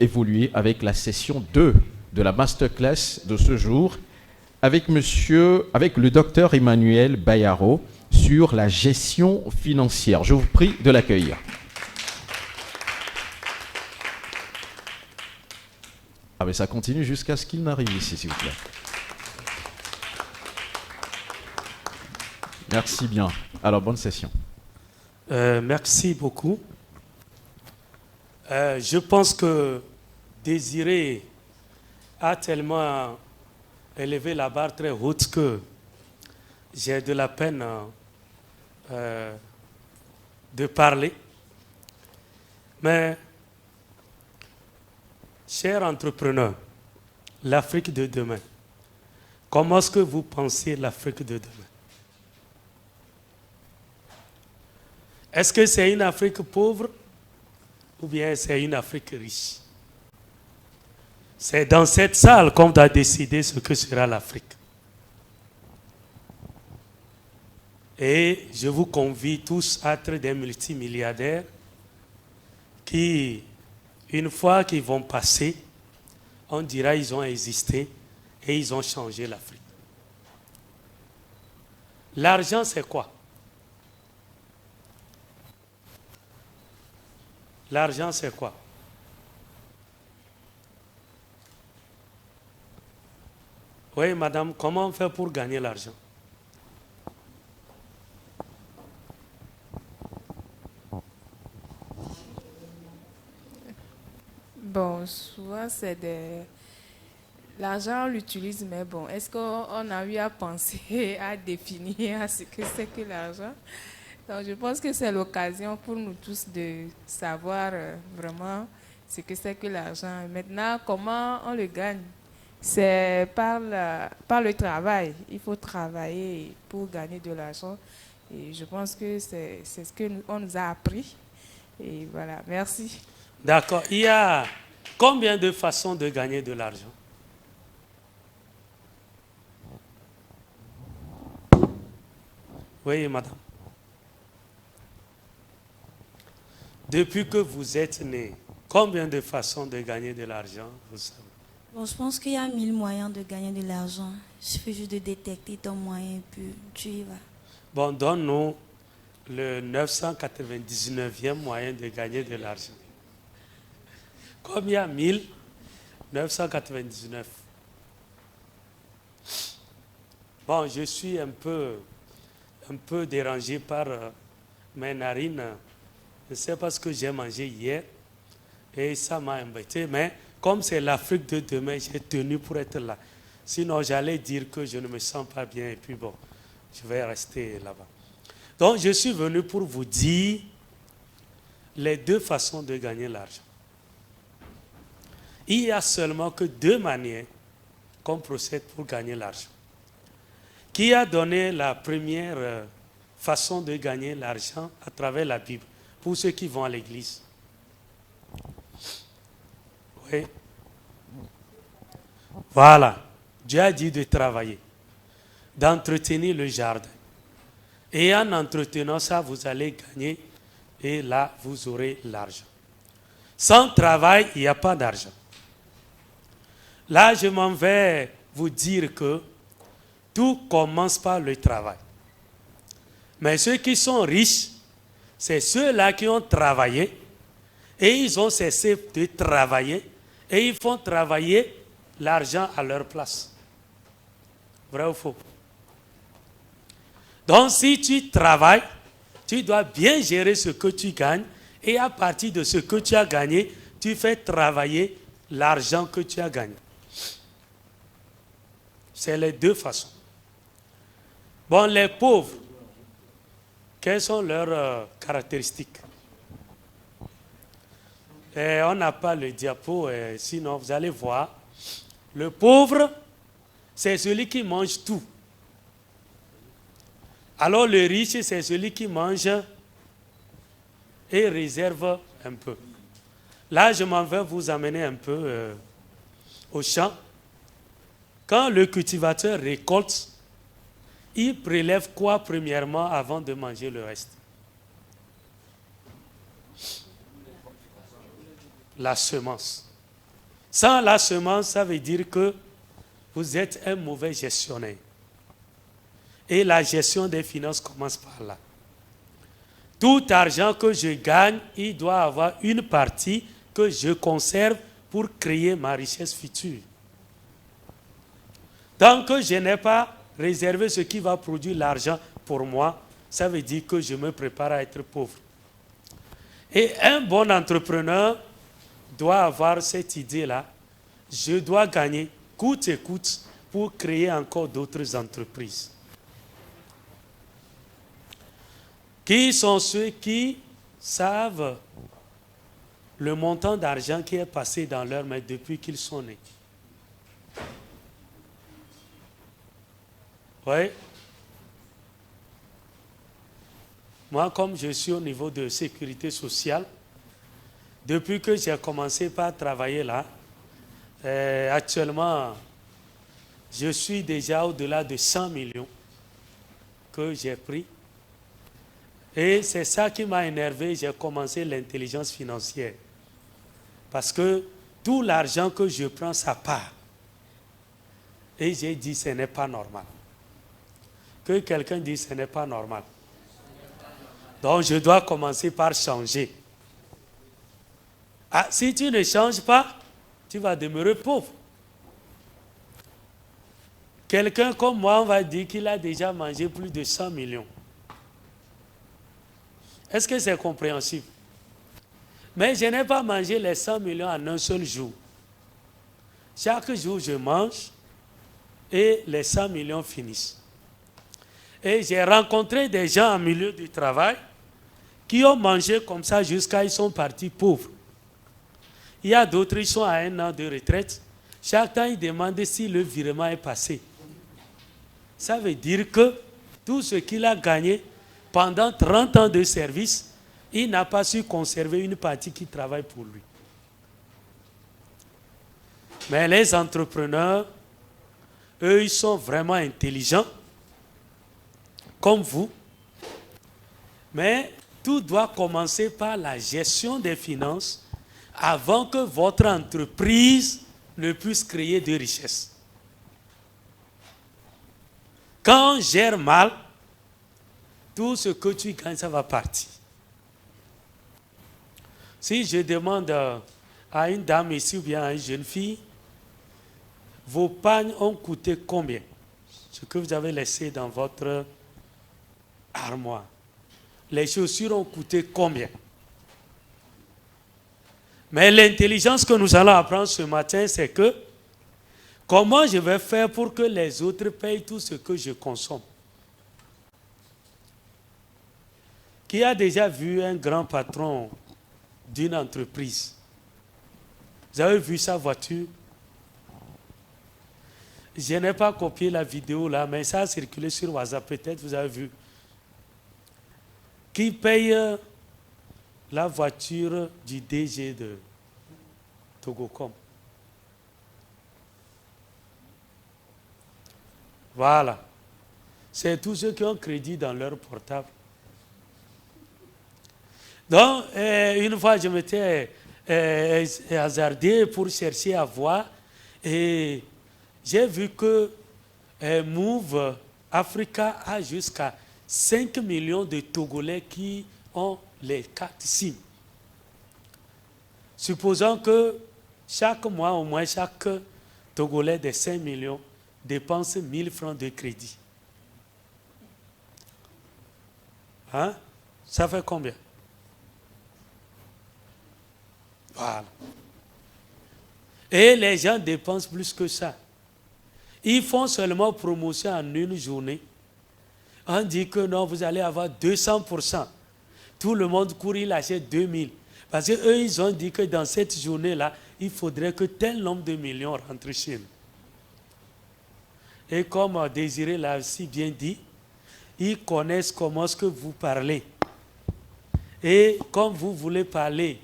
évoluer avec la session 2 de la masterclass de ce jour avec le docteur Emmanuel Bayaro sur la gestion financière. Je vous prie de l'accueillir. Ah mais ça continue jusqu'à ce qu'il n'arrive ici, s'il vous plaît. Merci bien. Alors, bonne session. Merci beaucoup. Je pense que Désiré a tellement élevé la barre très haute que j'ai de la peine de parler. Mais, chers entrepreneurs, l'Afrique de demain, comment est-ce que vous pensez l'Afrique de demain? Est-ce que c'est une Afrique pauvre ou bien c'est une Afrique riche? C'est dans cette salle qu'on doit décider ce que sera l'Afrique. Et je vous convie tous à être des multimilliardaires qui, une fois qu'ils vont passer, on dira qu'ils ont existé et ils ont changé l'Afrique. L'argent, c'est quoi? L'argent, c'est quoi? Oui, madame, comment on fait pour gagner l'argent? Bon, souvent c'est l'argent on l'utilise, mais bon, est-ce qu'on a eu à penser, à définir ce que c'est que l'argent? Donc je pense que c'est l'occasion pour nous tous de savoir vraiment ce que c'est que l'argent. Maintenant, comment on le gagne? C'est par le travail. Il faut travailler pour gagner de l'argent. Et je pense que c'est ce qu'on nous a appris. Et voilà, merci. D'accord. Il y a combien de façons de gagner de l'argent? Oui, madame. Depuis que vous êtes né, combien de façons de gagner de l'argent, vous savez? Bon, je pense qu'il y a 1000 moyens de gagner de l'argent. Il suffit juste de détecter ton moyen et puis tu y vas. Bon, donne-nous le 999e moyen de gagner de l'argent. Combien? 1999. Bon, je suis un peu dérangé par mes narines. Je ne sais pas ce que j'ai mangé hier et ça m'a embêté, mais comme c'est l'Afrique de demain, j'ai tenu pour être là. Sinon, j'allais dire que je ne me sens pas bien et puis bon, je vais rester là-bas. Donc, je suis venu pour vous dire les deux façons de gagner l'argent. Il n'y a seulement que deux manières qu'on procède pour gagner l'argent. Qui a donné la première façon de gagner l'argent à travers la Bible pour ceux qui vont à l'église? Oui. Voilà. Dieu a dit de travailler, d'entretenir le jardin. Et en entretenant ça, vous allez gagner et là, vous aurez l'argent. Sans travail, il n'y a pas d'argent. Là, je m'en vais vous dire que tout commence par le travail. Mais ceux qui sont riches, c'est ceux-là qui ont travaillé et ils ont cessé de travailler et ils font travailler l'argent à leur place. Vrai ou faux? Donc si tu travailles, tu dois bien gérer ce que tu gagnes et à partir de ce que tu as gagné, tu fais travailler l'argent que tu as gagné. C'est les deux façons. Bon, les pauvres, quelles sont leurs caractéristiques? Et on n'a pas le diapo, sinon vous allez voir. Le pauvre, c'est celui qui mange tout. Alors le riche, c'est celui qui mange et réserve un peu. Là, je m'en vais vous amener un peu au champ. Quand le cultivateur récolte, il prélève quoi premièrement avant de manger le reste? La semence. Sans la semence, ça veut dire que vous êtes un mauvais gestionnaire. Et la gestion des finances commence par là. Tout argent que je gagne, il doit avoir une partie que je conserve pour créer ma richesse future. Tant que je n'ai pas réservé ce qui va produire l'argent pour moi, ça veut dire que je me prépare à être pauvre. Et un bon entrepreneur doit avoir cette idée-là. Je dois gagner coûte et coûte pour créer encore d'autres entreprises. Qui sont ceux qui savent le montant d'argent qui est passé dans leur main depuis qu'ils sont nés? Oui. Moi, comme je suis au niveau de sécurité sociale, depuis que j'ai commencé par travailler là, actuellement, je suis déjà au-delà de 100 millions que j'ai pris. Et c'est ça qui m'a énervé, j'ai commencé l'intelligence financière. Parce que tout l'argent que je prends, ça part. Et j'ai dit, ce n'est pas normal. Que quelqu'un dise, ce n'est pas normal. Donc je dois commencer par changer. Ah, si tu ne changes pas, tu vas demeurer pauvre. Quelqu'un comme moi, on va dire qu'il a déjà mangé plus de 100 millions. Est-ce que c'est compréhensible? Mais je n'ai pas mangé les 100 millions en un seul jour. Chaque jour, je mange et les 100 millions finissent. Et j'ai rencontré des gens en milieu du travail qui ont mangé comme ça jusqu'à ils sont partis pauvres. Il y a d'autres, ils sont à 1 an de retraite. Chaque temps, ils demandent si le virement est passé. Ça veut dire que tout ce qu'il a gagné pendant 30 ans de service, il n'a pas su conserver une partie qui travaille pour lui. Mais les entrepreneurs, eux, ils sont vraiment intelligents, comme vous. Mais tout doit commencer par la gestion des finances avant que votre entreprise ne puisse créer de richesse. Quand on gère mal, tout ce que tu gagnes, ça va partir. Si je demande à une dame ici ou bien à une jeune fille, vos pagnes ont coûté combien? Ce que vous avez laissé dans votre armoire. Les chaussures ont coûté combien? Mais l'intelligence que nous allons apprendre ce matin, c'est que comment je vais faire pour que les autres payent tout ce que je consomme? Qui a déjà vu un grand patron d'une entreprise? Vous avez vu sa voiture? Je n'ai pas copié la vidéo là, mais ça a circulé sur WhatsApp, peut-être vous avez vu. Qui paye la voiture du DG de Togocom? Voilà. C'est tous ceux qui ont crédit dans leur portable. Donc, une fois, je m'étais hasardé pour chercher à voir et j'ai vu que Move Africa a jusqu'à 5 millions de Togolais qui ont les cartes SIM. Supposons que chaque mois, au moins chaque Togolais de 5 millions dépense 1000 francs de crédit. Hein? Ça fait combien? Voilà. Et les gens dépensent plus que ça. Ils font seulement promotion en une journée. On dit que non, vous allez avoir 200%. Tout le monde court, il achète 2000. Parce qu'eux, ils ont dit que dans cette journée-là, il faudrait que tel nombre de millions rentrent chez nous. Et comme Désiré l'a si bien dit, ils connaissent comment est-ce que vous parlez. Et comme vous voulez parler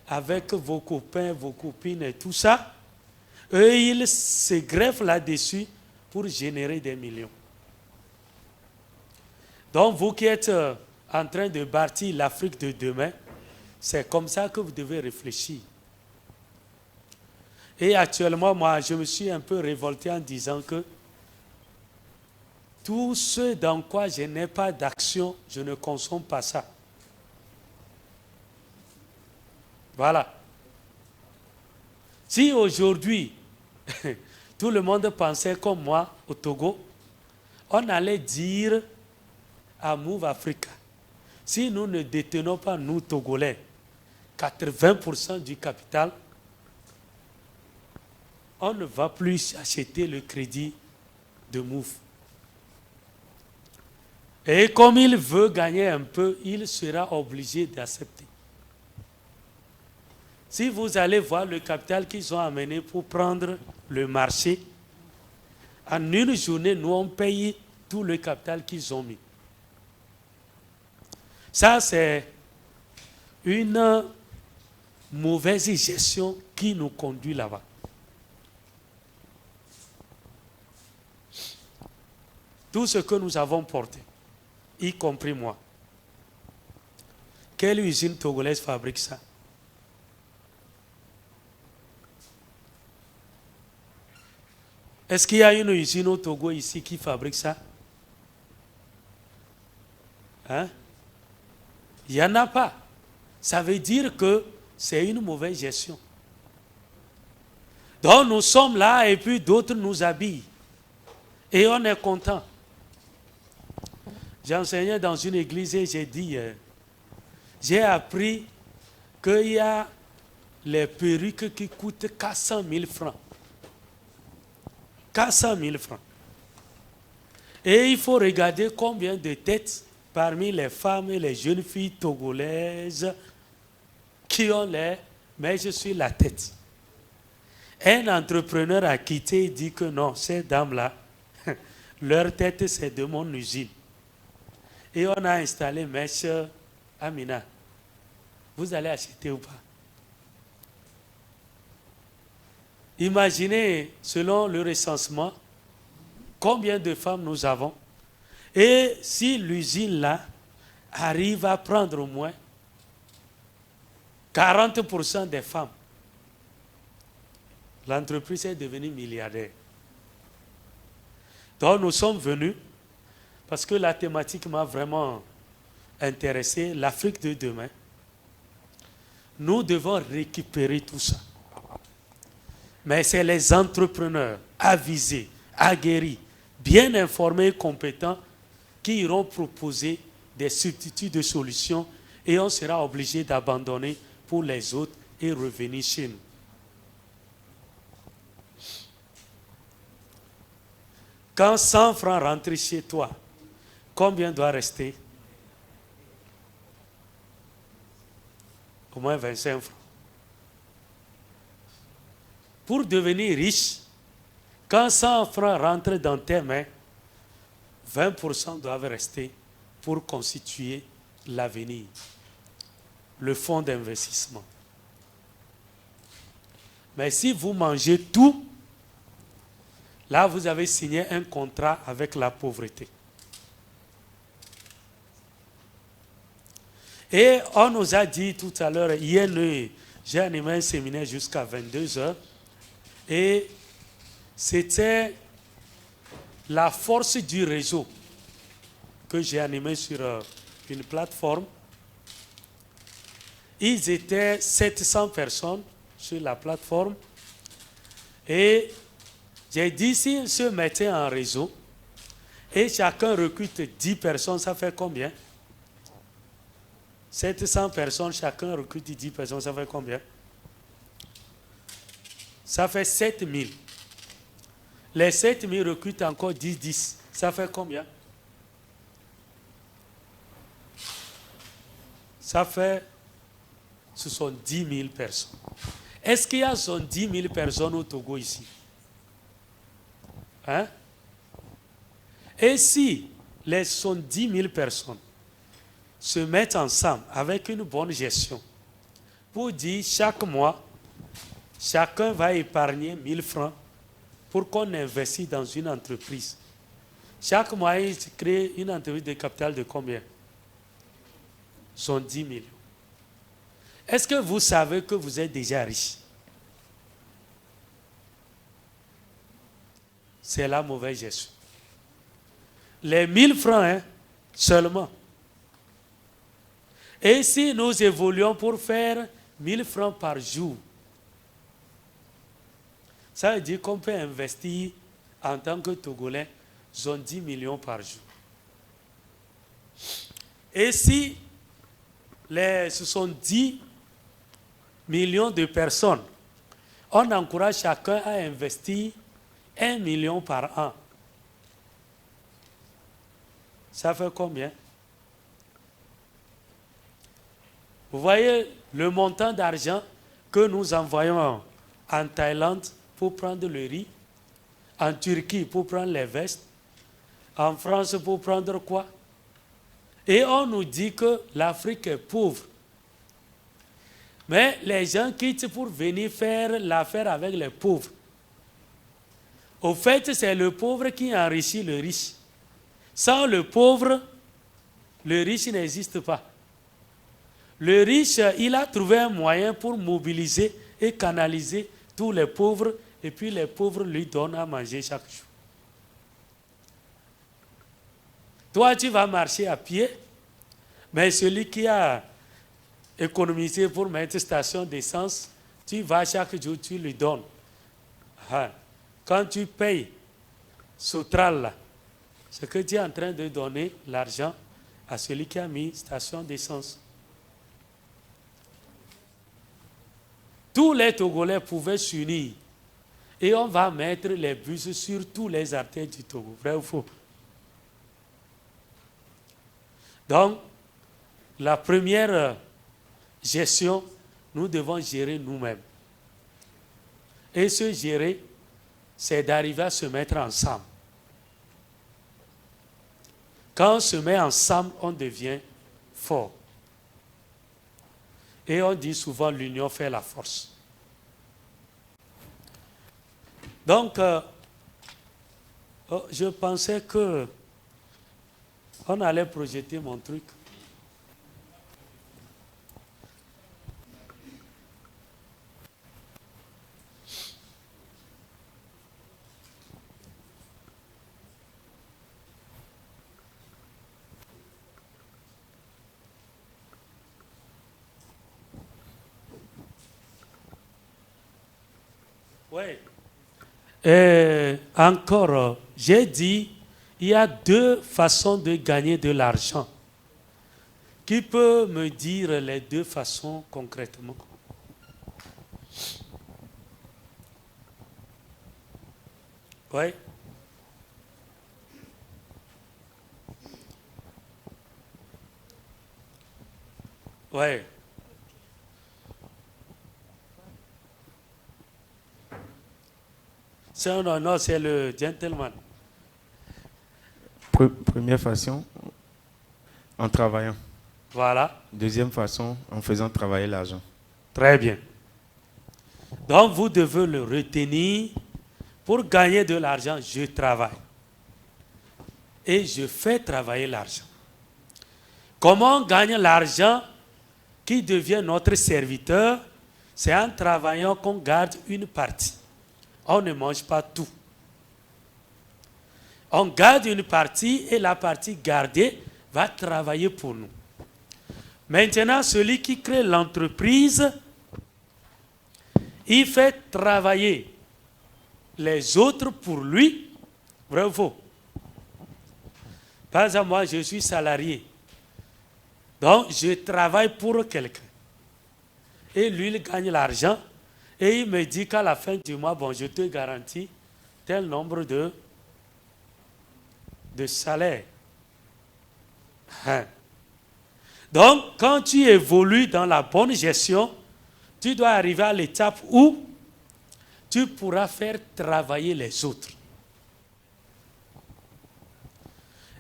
avec vos copains, vos copines et tout ça, eux, ils se greffent là-dessus pour générer des millions. Donc, vous qui êtes en train de bâtir l'Afrique de demain, c'est comme ça que vous devez réfléchir. Et actuellement, moi, je me suis un peu révolté en disant que tout ce dans quoi je n'ai pas d'action, je ne consomme pas ça. Voilà. Si aujourd'hui, tout le monde pensait comme moi au Togo, on allait dire à Move Africa, si nous ne détenons pas, nous Togolais, 80% du capital, on ne va plus acheter le crédit de Move. Et comme il veut gagner un peu, il sera obligé d'accepter. Si vous allez voir le capital qu'ils ont amené pour prendre le marché, en une journée, nous on paye tout le capital qu'ils ont mis. Ça, c'est une mauvaise gestion qui nous conduit là-bas. Tout ce que nous avons porté, y compris moi. Quelle usine togolaise fabrique ça? Est-ce qu'il y a une usine au Togo ici qui fabrique ça? Hein? Il n'y en a pas. Ça veut dire que c'est une mauvaise gestion. Donc nous sommes là et puis d'autres nous habillent. Et on est content. J'enseignais dans une église et j'ai dit, j'ai appris qu'il y a les perruques qui coûtent 400 000 francs. 400 000 francs. Et il faut regarder combien de têtes parmi les femmes et les jeunes filles togolaises qui ont l'air, mais je suis la tête. Un entrepreneur a quitté et dit que non, ces dames-là, leur tête c'est de mon usine. Et on a installé Mèche Amina. Vous allez acheter ou pas? Imaginez, selon le recensement, combien de femmes nous avons. Et si l'usine-là arrive à prendre au moins 40% des femmes, l'entreprise est devenue milliardaire. Donc nous sommes venus, parce que la thématique m'a vraiment intéressé, l'Afrique de demain. Nous devons récupérer tout ça. Mais c'est les entrepreneurs avisés, aguerris, bien informés et compétents qui iront proposer des substituts de solutions et on sera obligé d'abandonner pour les autres et revenir chez nous. Quand 100 francs rentrent chez toi, combien doit rester? Au moins 25 francs. Pour devenir riche, quand 100 francs rentrent dans tes mains, 20% doivent rester pour constituer l'avenir, le fonds d'investissement. Mais si vous mangez tout, là vous avez signé un contrat avec la pauvreté. Et on nous a dit tout à l'heure, hier, j'ai animé un séminaire jusqu'à 22h. Et c'était la force du réseau que j'ai animé sur une plateforme. Ils étaient 700 personnes sur la plateforme. Et j'ai dit, s'ils se mettaient en réseau, et chacun recrute 10 personnes, ça fait combien? 700 personnes, chacun recrute 10 personnes, ça fait combien? Ça fait 7000. Les 7000 recrutent encore 10. Ça fait combien? Ça fait 70 000 personnes. Est-ce qu'il y a 70 000 personnes au Togo ici? Hein? Et si les 70 000 personnes se mettent ensemble avec une bonne gestion pour dire chaque mois, chacun va épargner 1000 francs pour qu'on investisse dans une entreprise. Chaque mois, il crée une entreprise de capital de combien? 70 millions. Est-ce que vous savez que vous êtes déjà riche? c'est la mauvaise gestion. Les 1000 francs, hein, seulement. Et si nous évoluons pour faire 1000 francs par jour, ça veut dire qu'on peut investir en tant que Togolais, 10 millions par jour. Et si ce sont 10 millions de personnes, on encourage chacun à investir 1 million par an. Ça fait combien? Vous voyez le montant d'argent que nous envoyons en Thaïlande pour prendre le riz, en Turquie pour prendre les vestes, en France pour prendre quoi? Et on nous dit que l'Afrique est pauvre. Mais les gens quittent pour venir faire l'affaire avec les pauvres. Au fait, c'est le pauvre qui enrichit le riche. Sans le pauvre, le riche n'existe pas. Le riche, il a trouvé un moyen pour mobiliser et canaliser tous les pauvres, et puis les pauvres lui donnent à manger chaque jour. Toi, tu vas marcher à pied, mais celui qui a économisé pour mettre station d'essence, tu vas chaque jour, tu lui donnes. Quand tu payes Soutral, là, c'est que tu es en train de donner l'argent à celui qui a mis station d'essence. Tous les Togolais pouvaient s'unir et on va mettre les bus sur tous les artères du Togo. Vrai ou faux? Donc, la première gestion, nous devons gérer nous-mêmes. Et se gérer, c'est d'arriver à se mettre ensemble. Quand on se met ensemble, on devient fort. Et on dit souvent l'union fait la force. Donc, je pensais que on allait projeter mon truc. Oui. Et encore, j'ai dit, il y a deux façons de gagner de l'argent. Qui peut me dire les deux façons concrètement? Oui. Oui. Non, c'est le gentleman. Première façon, en travaillant. Voilà. Deuxième façon, en faisant travailler l'argent. Très bien. Donc, vous devez le retenir. Pour gagner de l'argent, je travaille. Et je fais travailler l'argent. Comment on gagne l'argent qui devient notre serviteur? C'est en travaillant qu'on garde une partie. On ne mange pas tout. On garde une partie et la partie gardée va travailler pour nous. Maintenant, celui qui crée l'entreprise, il fait travailler les autres pour lui. Vrai ou faux? Par exemple, moi, je suis salarié. Donc, je travaille pour quelqu'un. Et lui, il gagne l'argent. Et il me dit qu'à la fin du mois, bon, je te garantis tel nombre de salaires. Donc, quand tu évolues dans la bonne gestion, tu dois arriver à l'étape où tu pourras faire travailler les autres.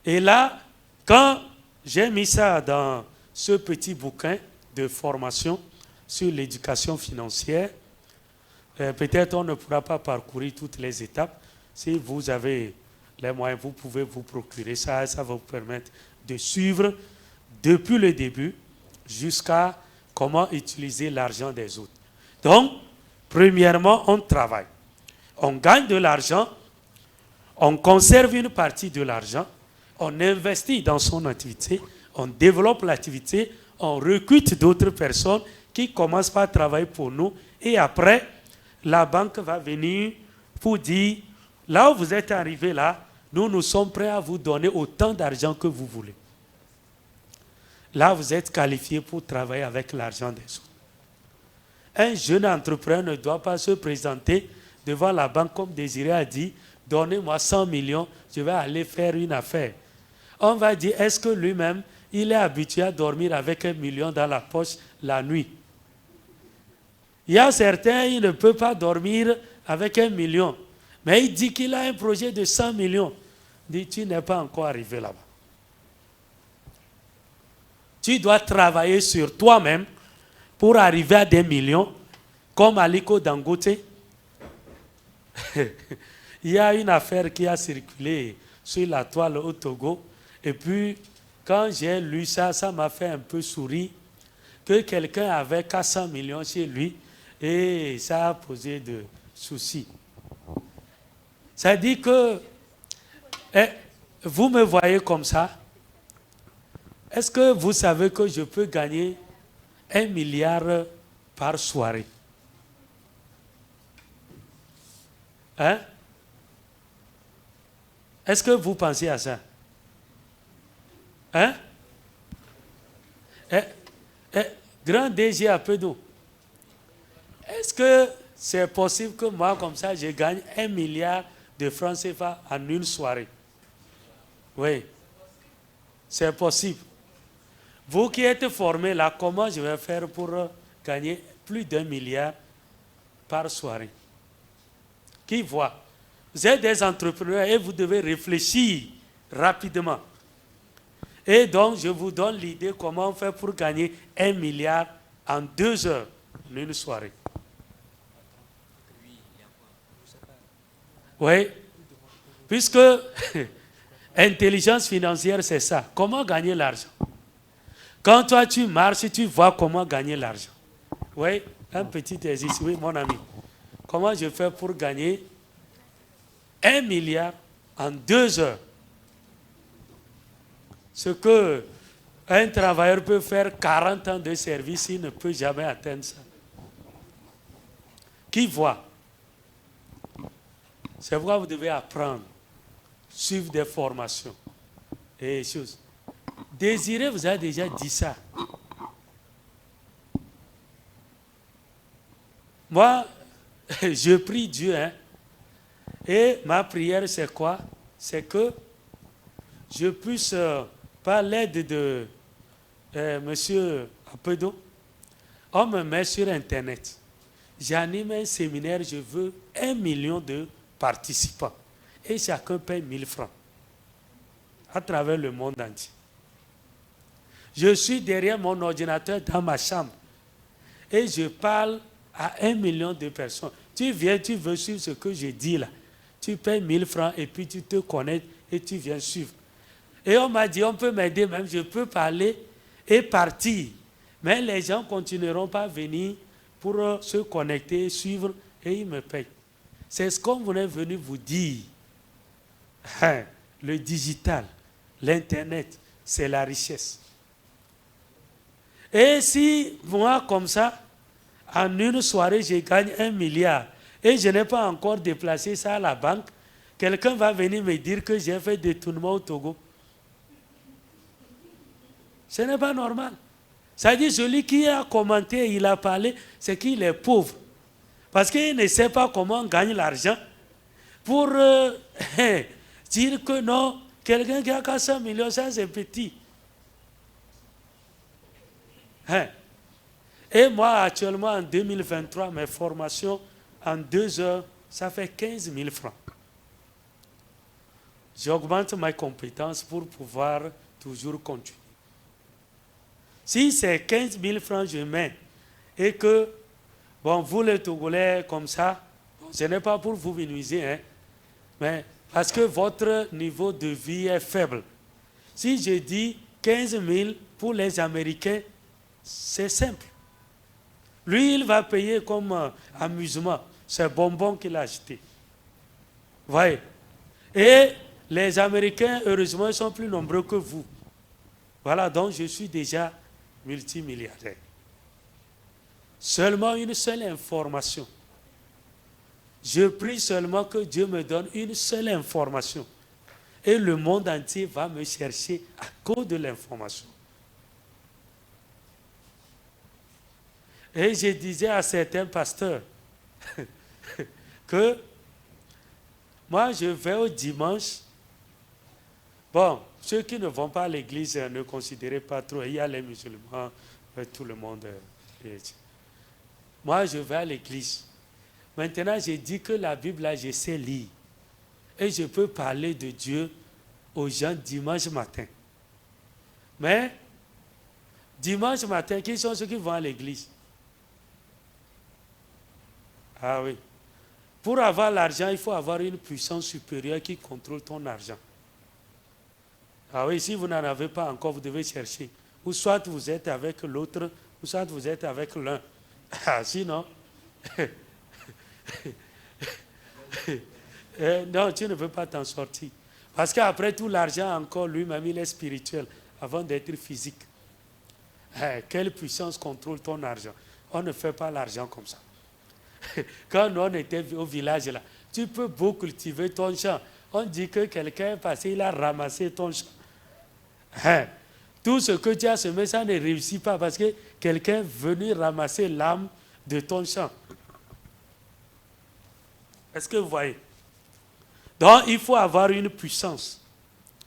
Et là, quand j'ai mis ça dans ce petit bouquin de formation sur l'éducation financière, peut-être on ne pourra pas parcourir toutes les étapes. Si vous avez les moyens, vous pouvez vous procurer ça. Ça va vous permettre de suivre depuis le début jusqu'à comment utiliser l'argent des autres. Donc, premièrement, on travaille. On gagne de l'argent. On conserve une partie de l'argent, on investit dans son activité, on développe l'activité, on recrute d'autres personnes qui commencent par travailler pour nous et après, la banque va venir pour dire, là où vous êtes arrivé là, nous sommes prêts à vous donner autant d'argent que vous voulez. Là, vous êtes qualifié pour travailler avec l'argent des autres. Un jeune entrepreneur ne doit pas se présenter devant la banque comme Désiré a dit, donnez-moi 100 millions, je vais aller faire une affaire. On va dire, est-ce que lui-même, il est habitué à dormir avec 1 million dans la poche la nuit? Il y a certains, ils ne peuvent pas dormir avec 1 million. Mais il dit qu'il a un projet de 100 millions. Il dit, tu n'es pas encore arrivé là-bas. Tu dois travailler sur toi-même pour arriver à des millions, comme Aliko Dangote. Il y a une affaire qui a circulé sur la toile au Togo. Et puis, quand j'ai lu ça, ça m'a fait un peu sourire que quelqu'un avait 400 millions chez lui et ça a posé de soucis. Ça dit que, vous me voyez comme ça, est-ce que vous savez que je peux gagner 1 milliard par soirée? Hein? Est-ce que vous pensez à ça? Hein? Grand DG à peu d'eau. Est-ce que c'est possible que moi, comme ça, je gagne 1 milliard de francs CFA en une soirée? Oui. C'est possible. Vous qui êtes formés là, comment je vais faire pour gagner plus d'1 milliard par soirée? Qui voit? Vous êtes des entrepreneurs et vous devez réfléchir rapidement. Et donc, je vous donne l'idée comment on fait pour gagner 1 milliard en 2 heures en une soirée. Oui. Puisque intelligence financière, c'est ça. Comment gagner l'argent? Quand toi, tu marches, tu vois comment gagner l'argent. Oui, un petit exercice. Oui, mon ami. Comment je fais pour gagner 1 milliard en 2 heures? Ce que un travailleur peut faire 40 ans de service, il ne peut jamais atteindre ça. Qui voit? C'est pourquoi vous devez apprendre, suivre des formations et choses. Désiré vous a déjà dit ça. Moi, je prie Dieu, hein, et ma prière c'est quoi? C'est que je puisse, par l'aide de monsieur Apedo, on me met sur Internet. J'anime un séminaire, je veux 1 million de participants. Et chacun paye 1000 francs à travers le monde entier. Je suis derrière mon ordinateur dans ma chambre et je parle à 1 million de personnes. Tu viens, tu veux suivre ce que je dis là. Tu payes 1000 francs et puis tu te connectes et tu viens suivre. Et on m'a dit, on peut m'aider même, je peux parler et partir. Mais les gens continueront pas à venir pour se connecter, suivre et ils me payent. C'est ce qu'on est venu vous dire. Le digital, l'Internet, c'est la richesse. Et si moi, comme ça, en une soirée, je gagne 1 milliard et je n'ai pas encore déplacé ça à la banque, quelqu'un va venir me dire que j'ai fait détournement au Togo. Ce n'est pas normal. Ça dit, celui qui a commenté, il a parlé, c'est qu'il est pauvre. Parce qu'il ne sait pas comment on gagne l'argent pour dire que non, quelqu'un qui a 400 millions, ça c'est petit. Et moi, actuellement, en 2023, mes formations, en 2 heures, ça fait 15 000 francs. J'augmente mes compétences pour pouvoir toujours continuer. Si c'est 15 000 francs je mets et que, bon, vous les Togolais comme ça, ce n'est pas pour vous minimiser, hein, mais parce que votre niveau de vie est faible. Si je dis 15 000 pour les Américains, c'est simple. Lui, il va payer comme amusement, c'est bonbon qu'il a acheté. Voyez. Et les Américains, heureusement, sont plus nombreux que vous. Voilà, donc je suis déjà multimilliardaire. Seulement une seule information. Je prie seulement que Dieu me donne une seule information. Et le monde entier va me chercher à cause de l'information. Et je disais à certains pasteurs que moi je vais au dimanche. Bon, ceux qui ne vont pas à l'église ne considérez pas trop. Il y a les musulmans, tout le monde. Moi je vais à l'église. Maintenant, j'ai dit que la Bible, là, je sais lire. Et je peux parler de Dieu aux gens dimanche matin. Mais, dimanche matin, qui sont ceux qui vont à l'église? Ah oui. Pour avoir l'argent, il faut avoir une puissance supérieure qui contrôle ton argent. Ah oui, si vous n'en avez pas encore, vous devez chercher. Ou soit vous êtes avec l'autre, ou soit vous êtes avec l'un. Ah, sinon... non, tu ne peux pas t'en sortir. Parce qu'après tout, l'argent encore lui-même, il est spirituel avant d'être physique. Quelle puissance contrôle ton argent? On ne fait pas l'argent comme ça. Quand on était au village là, tu peux beau cultiver ton champ. On dit que quelqu'un est passé, il a ramassé ton champ. Tout ce que tu as semé, ça ne réussit pas parce que quelqu'un est venu ramasser l'âme de ton champ. Est-ce que vous voyez? Donc, il faut avoir une puissance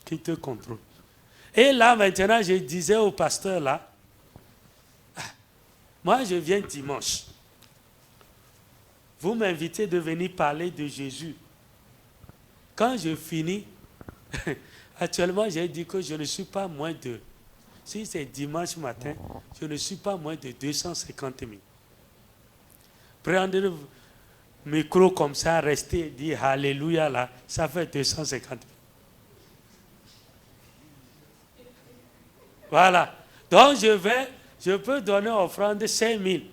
qui te contrôle. Et là, maintenant, je disais au pasteur là, moi, je viens dimanche. Vous m'invitez de venir parler de Jésus. Quand je finis, actuellement, j'ai dit que je ne suis pas moins de, si c'est dimanche matin, je ne suis pas moins de 250 000. Prendre le micro comme ça, rester et dire Alléluia là, ça fait 250 000. Voilà. Donc je peux donner offrande 5 000.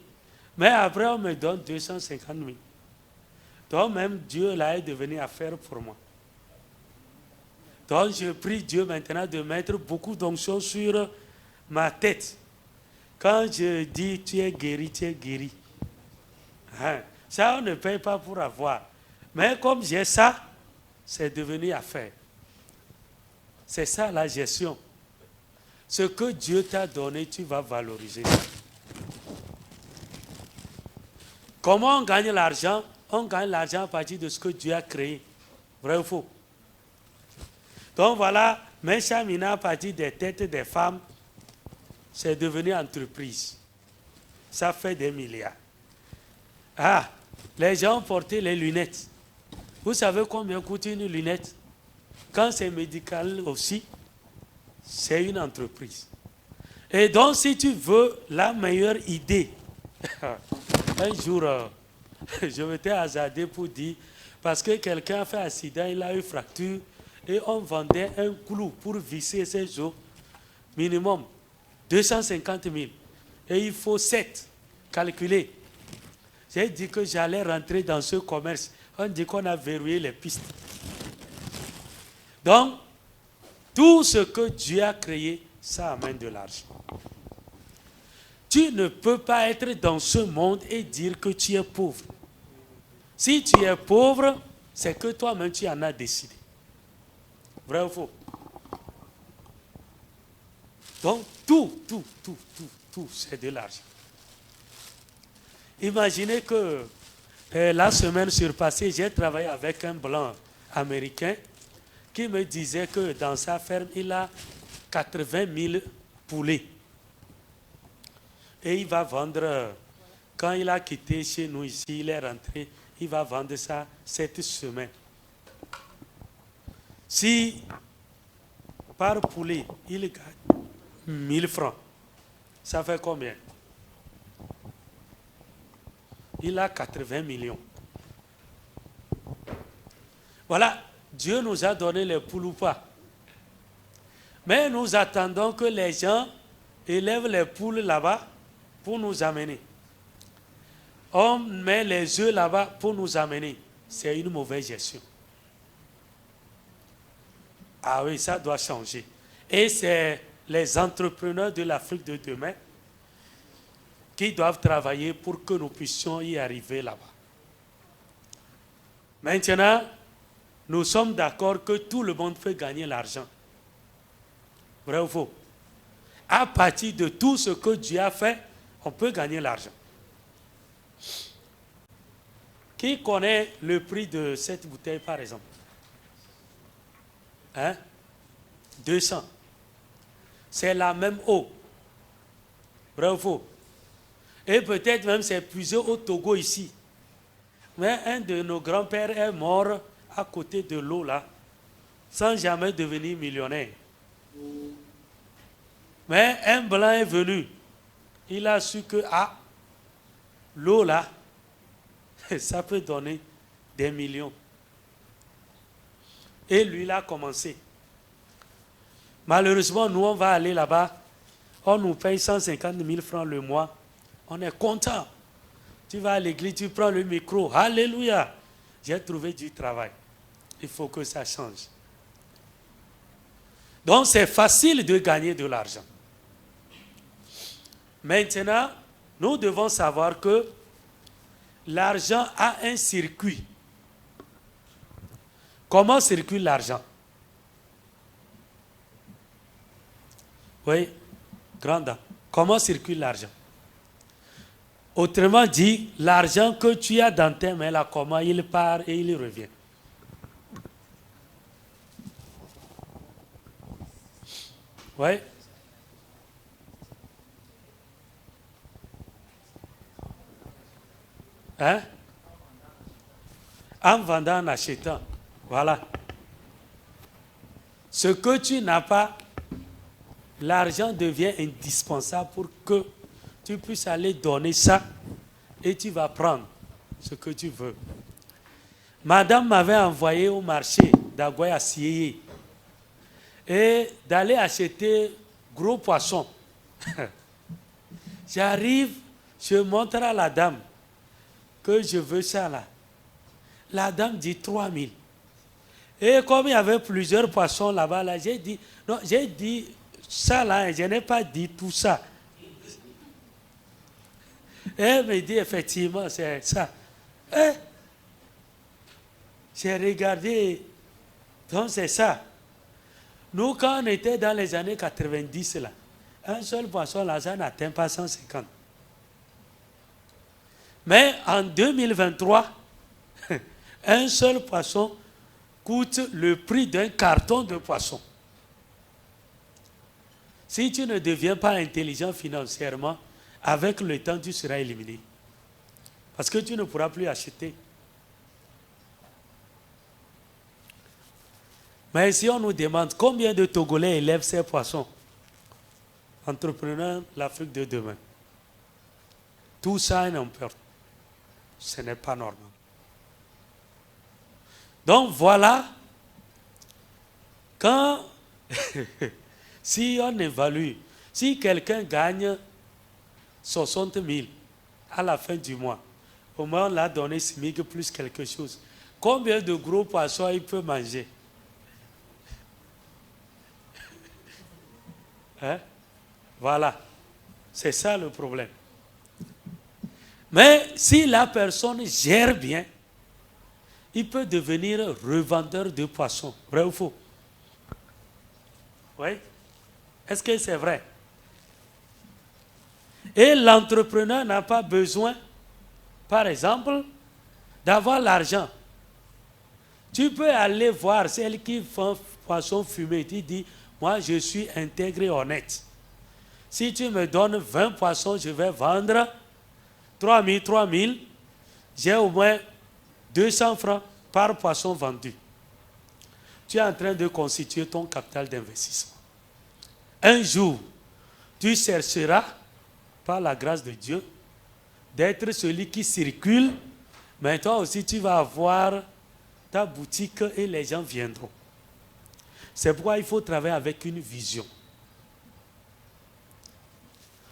Mais après on me donne 250 000. Donc même Dieu là est devenu affaire pour moi. Donc je prie Dieu maintenant de mettre beaucoup d'onction sur ma tête. Quand je dis tu es guéri, tu es guéri. Ça on ne paye pas pour avoir. Mais comme j'ai ça, c'est devenu affaire. C'est ça la gestion. Ce que Dieu t'a donné, tu vas valoriser ça. Comment on gagne l'argent? On gagne l'argent à partir de ce que Dieu a créé. Vrai ou faux? Donc voilà, Meshamina, à partir des têtes des femmes, c'est devenu entreprise. Ça fait des milliards. Ah, les gens portaient les lunettes. Vous savez combien coûte une lunette? Quand c'est médical aussi, c'est une entreprise. Et donc, si tu veux la meilleure idée, un jour, je m'étais hasardé pour dire, parce que quelqu'un a fait un accident, il a eu fracture, et on vendait un clou pour visser ses os, minimum 250 000. Et il faut 7, calculer. J'ai dit que j'allais rentrer dans ce commerce. On dit qu'on a verrouillé les pistes. Donc, tout ce que Dieu a créé, ça amène de l'argent. Tu ne peux pas être dans ce monde et dire que tu es pauvre. Si tu es pauvre, c'est que toi-même tu en as décidé. Vrai ou faux? Donc, tout, c'est de l'argent. Imaginez que la semaine surpassée, j'ai travaillé avec un blanc américain qui me disait que dans sa ferme, il a 80 000 poulets. Et il va vendre, quand il a quitté chez nous ici, il est rentré, il va vendre ça cette semaine. Si par poulet, il gagne 1000 francs, ça fait combien? Il a 80 millions. Voilà, Dieu nous a donné les poules ou pas. Mais nous attendons que les gens élèvent les poules là-bas pour nous amener. On met les œufs là-bas pour nous amener. C'est une mauvaise gestion. Ah oui, ça doit changer. Et c'est les entrepreneurs de l'Afrique de demain qui doivent travailler pour que nous puissions y arriver là-bas. Maintenant, nous sommes d'accord que tout le monde peut gagner l'argent. Vrai ou faux? À partir de tout ce que Dieu a fait, on peut gagner l'argent. Qui connaît le prix de cette bouteille, par exemple? 200. C'est la même eau. Vrai ou faux? Et peut-être même c'est puisé au Togo ici. Mais un de nos grands-pères est mort à côté de l'eau là, sans jamais devenir millionnaire. Mais un blanc est venu. Il a su que l'eau là, ça peut donner des millions. Et lui, il a commencé. Malheureusement, nous, on va aller là-bas. On nous paye 150 000 francs le mois. On est content. Tu vas à l'église, tu prends le micro. Alléluia. J'ai trouvé du travail. Il faut que ça change. Donc, c'est facile de gagner de l'argent. Maintenant, nous devons savoir que l'argent a un circuit. Comment circule l'argent? Oui, grande. Comment circule l'argent? Autrement dit, l'argent que tu as dans tes mains, là, comment il part et il revient. Oui. Hein? En vendant, en achetant. Voilà. Ce que tu n'as pas, l'argent devient indispensable pour que tu puisses aller donner ça et tu vas prendre ce que tu veux. Madame m'avait envoyé au marché d'Aguaye à Sieye et d'aller acheter gros poissons. J'arrive, je montre à la dame que je veux ça là. La dame dit 3 000. Et comme il y avait plusieurs poissons là-bas, là, j'ai dit, non, j'ai dit ça là, je n'ai pas dit tout ça. Et elle me dit effectivement, c'est ça. Et j'ai regardé, donc c'est ça. Nous, quand on était dans les années 90, là, un seul poisson là, ça n'atteint pas 150. Mais en 2023, un seul poisson coûte le prix d'un carton de poisson. Si tu ne deviens pas intelligent financièrement, avec le temps, tu seras éliminé. Parce que tu ne pourras plus acheter. Mais si on nous demande combien de Togolais élèvent ces poissons, entrepreneurs, l'Afrique de demain, tout ça a un peur. Ce n'est pas normal. Donc voilà, quand, si on évalue, si quelqu'un gagne 60 000 à la fin du mois, au moins on l'a donné SMIC plus quelque chose, combien de gros poissons il peut manger? Hein? Voilà, c'est ça le problème. Mais si la personne gère bien, il peut devenir revendeur de poissons. Vrai ou faux? Oui? Est-ce que c'est vrai? Et l'entrepreneur n'a pas besoin, par exemple, d'avoir l'argent. Tu peux aller voir celles qui font poisson fumé. Tu dis, moi je suis intégré honnête. Si tu me donnes 20 poissons, je vais vendre 3 000. J'ai au moins 200 francs par poisson vendu. Tu es en train de constituer ton capital d'investissement. Un jour, tu chercheras, par la grâce de Dieu, d'être celui qui circule, mais toi aussi tu vas avoir ta boutique et les gens viendront. C'est pourquoi il faut travailler avec une vision.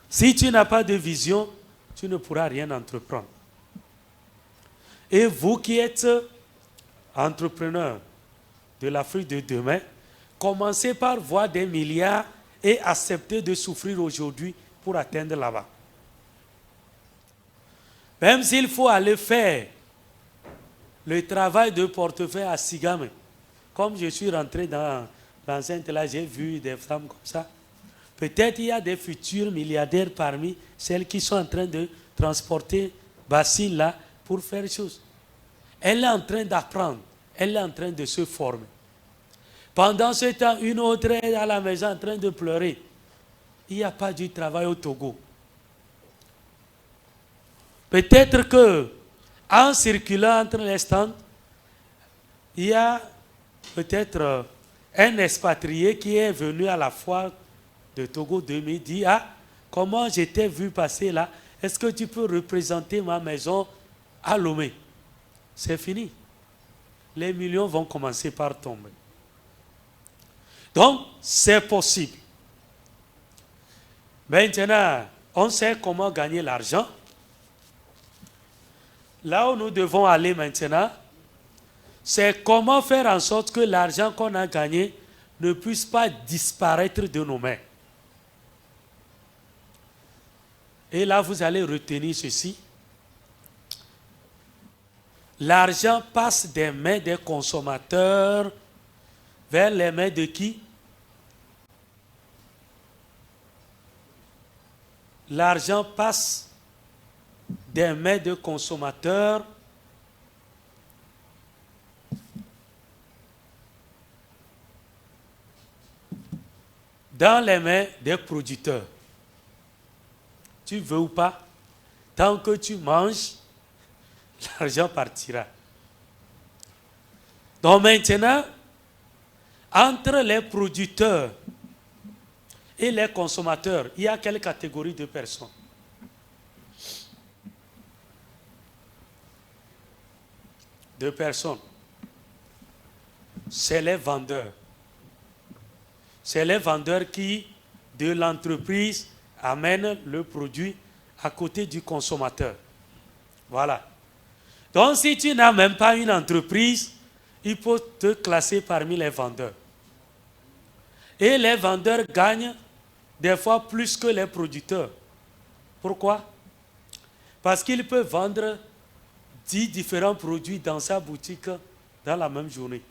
Si tu n'as pas de vision, tu ne pourras rien entreprendre. Et vous qui êtes entrepreneurs de l'Afrique de demain, commencer par voir des milliards et accepter de souffrir aujourd'hui pour atteindre là-bas. Même s'il faut aller faire le travail de portefeuille à Sigame, comme je suis rentré dans l'enceinte là, j'ai vu des femmes comme ça. Peut-être il y a des futurs milliardaires parmi celles qui sont en train de transporter Basile là pour faire des choses. Elle est en train d'apprendre, elle est en train de se former. Pendant ce temps, une autre est à la maison en train de pleurer. Il n'y a pas du travail au Togo. Peut-être que, en circulant entre les stands, il y a peut-être un expatrié qui est venu à la foire de Togo 2000 dit, ah, comment j'étais vu passer là, est-ce que tu peux représenter ma maison à Lomé? C'est fini. Les millions vont commencer par tomber. Donc, c'est possible. Maintenant, on sait comment gagner l'argent. Là où nous devons aller maintenant, c'est comment faire en sorte que l'argent qu'on a gagné ne puisse pas disparaître de nos mains. Et là, vous allez retenir ceci. L'argent passe des mains des consommateurs vers les mains de qui? L'argent passe des mains de consommateurs dans les mains des producteurs. Tu veux ou pas, tant que tu manges, l'argent partira. Donc maintenant, entre les producteurs et les consommateurs, il y a quelle catégorie de personnes? Deux personnes. C'est les vendeurs. C'est les vendeurs qui, de l'entreprise, amènent le produit à côté du consommateur. Voilà. Donc si tu n'as même pas une entreprise, il faut te classer parmi les vendeurs. Et les vendeurs gagnent des fois plus que les producteurs. Pourquoi? Parce qu'ils peuvent vendre 10 différents produits dans sa boutique dans la même journée.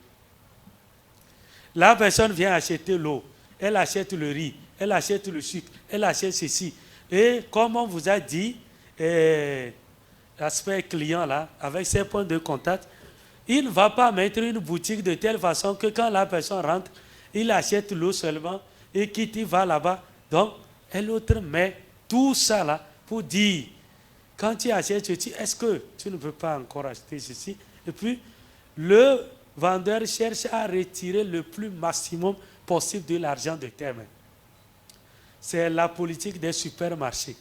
La personne vient acheter l'eau, elle achète le riz, elle achète le sucre, elle achète ceci. Et comme on vous a dit, l'aspect client là, avec ses points de contact, il ne va pas mettre une boutique de telle façon que quand la personne rentre, il achète l'eau seulement et quitte, il va là-bas. Donc, l'autre met tout ça là pour dire, quand tu achètes ceci, est-ce que tu ne peux pas encore acheter ceci? Et puis, le vendeur cherche à retirer le plus maximum possible de l'argent de tes mains. C'est la politique des supermarchés.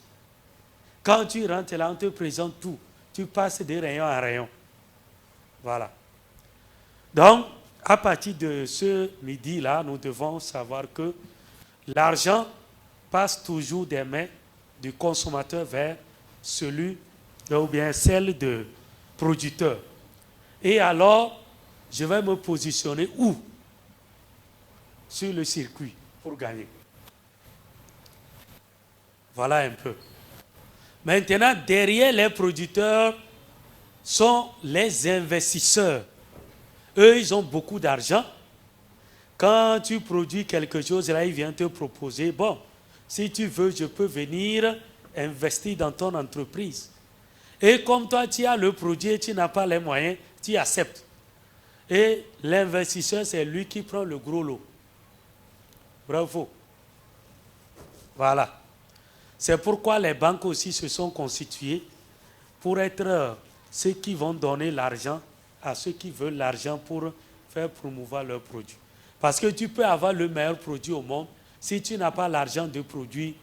Quand tu rentres là, on te présente tout. Tu passes de rayon en rayon. Voilà. Donc, à partir de ce midi-là, nous devons savoir que l'argent passe toujours des mains du consommateur vers celui ou bien celle de producteur. Et alors, je vais me positionner où? Sur le circuit pour gagner. Voilà un peu. Maintenant, derrière les producteurs sont les investisseurs. Eux, ils ont beaucoup d'argent. Quand tu produis quelque chose, là, ils viennent te proposer, bon, si tu veux, je peux venir investir dans ton entreprise. Et comme toi, tu as le produit et tu n'as pas les moyens, tu acceptes. Et l'investisseur, c'est lui qui prend le gros lot. Bravo. Voilà. C'est pourquoi les banques aussi se sont constituées pour être ceux qui vont donner l'argent à ceux qui veulent l'argent pour faire promouvoir leurs produits. Parce que tu peux avoir le meilleur produit au monde. Si tu n'as pas l'argent de produit,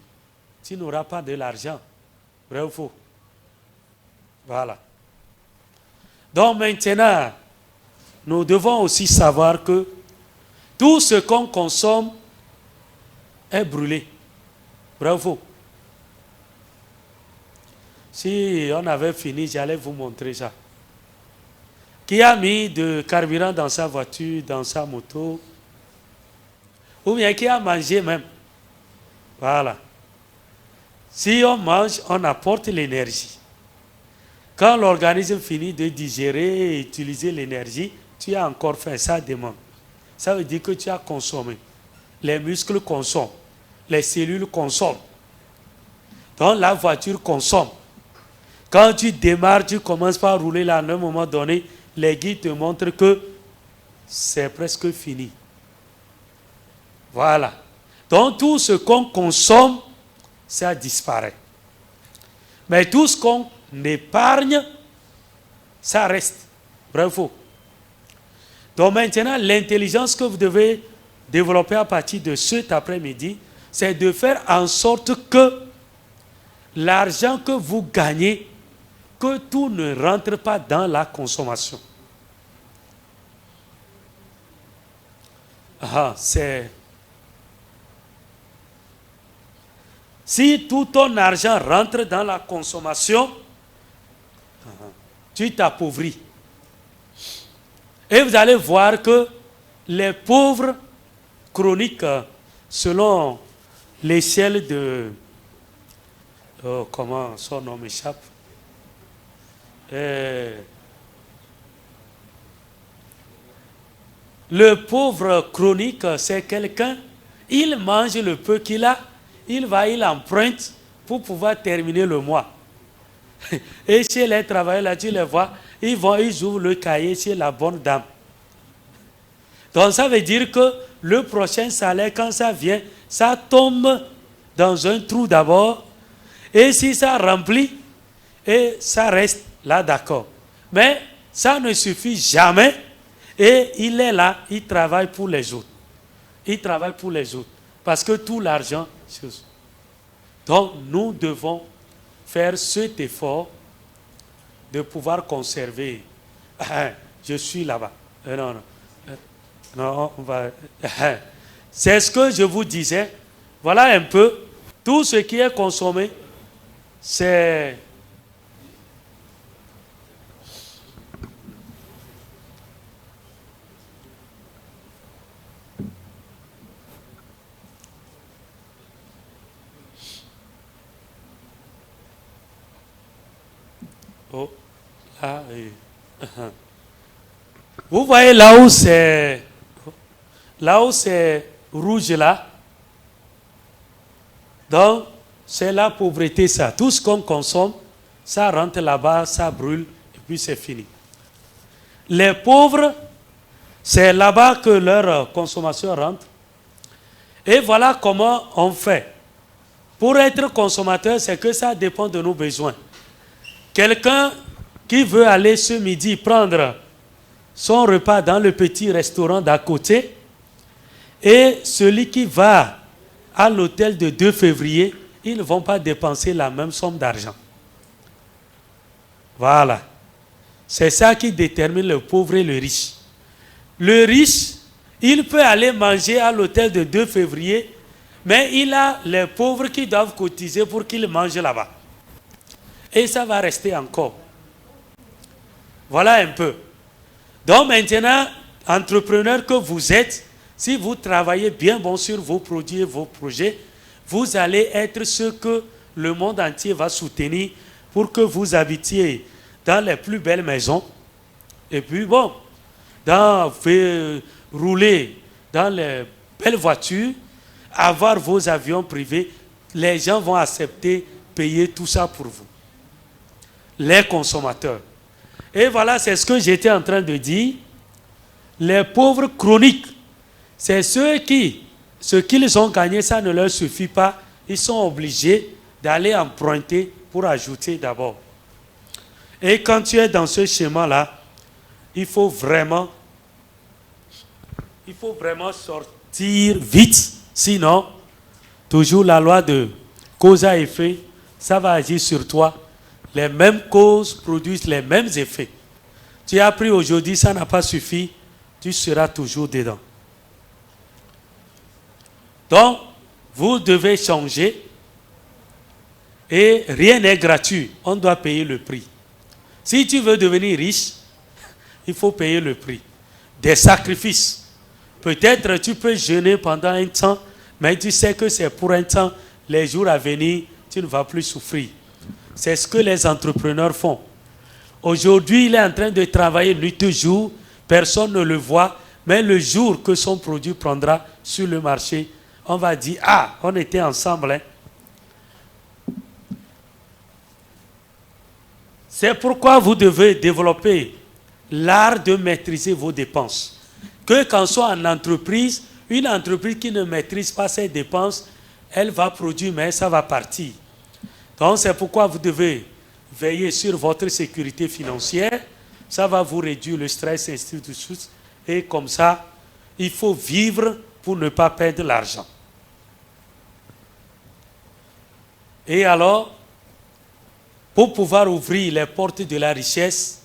tu n'auras pas de l'argent. Vrai ou faux? Voilà. Donc maintenant, nous devons aussi savoir que tout ce qu'on consomme est brûlé. Vrai ou faux? Si on avait fini, j'allais vous montrer ça. Qui a mis de carburant dans sa voiture, dans sa moto, ou bien qui a mangé même. Voilà. Si on mange, on apporte l'énergie. Quand l'organisme finit de digérer et utiliser l'énergie, tu as encore faim, ça demande. Ça veut dire que tu as consommé. Les muscles consomment, les cellules consomment. Donc la voiture consomme. Quand tu démarres, tu commences par rouler là, à un moment donné, les guides te montrent que c'est presque fini. Voilà. Donc tout ce qu'on consomme, ça disparaît. Mais tout ce qu'on épargne, ça reste. Bravo. Donc maintenant, l'intelligence que vous devez développer à partir de cet après-midi, c'est de faire en sorte que l'argent que vous gagnez, que tout ne rentre pas dans la consommation. C'est... Si tout ton argent rentre dans la consommation, tu t'appauvris. Et vous allez voir que les pauvres chroniques, selon l'échelle de... comment son nom m'échappe? Le pauvre chronique, c'est quelqu'un, il mange le peu qu'il a, il emprunte pour pouvoir terminer le mois. Et chez les travailleurs, là, tu les vois, ils ouvrent le cahier chez la bonne dame. Donc ça veut dire que le prochain salaire, quand ça vient, ça tombe dans un trou d'abord, et si ça remplit, et ça reste là, d'accord. Mais ça ne suffit jamais, et il est là, il travaille pour les autres. Il travaille pour les autres, parce que tout l'argent... Donc nous devons faire cet effort de pouvoir conserver. Je suis là-bas. Non, on va... C'est ce que je vous disais. Voilà un peu. Tout ce qui est consommé, c'est... Oh, là, vous voyez là où c'est rouge là. Donc, c'est la pauvreté ça. Tout ce qu'on consomme, ça rentre là-bas, ça brûle, et puis c'est fini. Les pauvres, c'est là-bas que leur consommation rentre. Et voilà comment on fait. Pour être consommateur, c'est que ça dépend de nos besoins. Quelqu'un qui veut aller ce midi prendre son repas dans le petit restaurant d'à côté et celui qui va à l'hôtel de 2 février, ils ne vont pas dépenser la même somme d'argent. Voilà. C'est ça qui détermine le pauvre et le riche. Le riche, il peut aller manger à l'hôtel de 2 février, mais il a les pauvres qui doivent cotiser pour qu'ils mangent là-bas. Et ça va rester encore. Voilà un peu. Donc maintenant, entrepreneur que vous êtes, si vous travaillez bien sur vos produits et vos projets, vous allez être ce que le monde entier va soutenir pour que vous habitiez dans les plus belles maisons. Et puis rouler dans les belles voitures, avoir vos avions privés, les gens vont accepter, payer tout ça pour vous. Les consommateurs. Et voilà, c'est ce que j'étais en train de dire. Les pauvres chroniques, c'est ceux qui, ce qu'ils ont gagné, ça ne leur suffit pas. Ils sont obligés d'aller emprunter pour ajouter d'abord. Et quand tu es dans ce schéma-là, il faut vraiment sortir vite. Sinon, toujours la loi de cause à effet, ça va agir sur toi. Les mêmes causes produisent les mêmes effets. Tu as pris aujourd'hui, ça n'a pas suffi, tu seras toujours dedans. Donc, vous devez changer et rien n'est gratuit. On doit payer le prix. Si tu veux devenir riche, il faut payer le prix. Des sacrifices. Peut-être tu peux jeûner pendant un temps, mais tu sais que c'est pour un temps. Les jours à venir, tu ne vas plus souffrir. C'est ce que les entrepreneurs font. Aujourd'hui, il est en train de travailler nuit et jour. Personne ne le voit. Mais le jour que son produit prendra sur le marché, on va dire, ah, on était ensemble. C'est pourquoi vous devez développer l'art de maîtriser vos dépenses. Que qu'en soit en entreprise, une entreprise qui ne maîtrise pas ses dépenses, elle va produire, mais ça va partir. Donc c'est pourquoi vous devez veiller sur votre sécurité financière. Ça va vous réduire le stress, ainsi de suite. Et comme ça, il faut vivre pour ne pas perdre l'argent. Et alors, pour pouvoir ouvrir les portes de la richesse,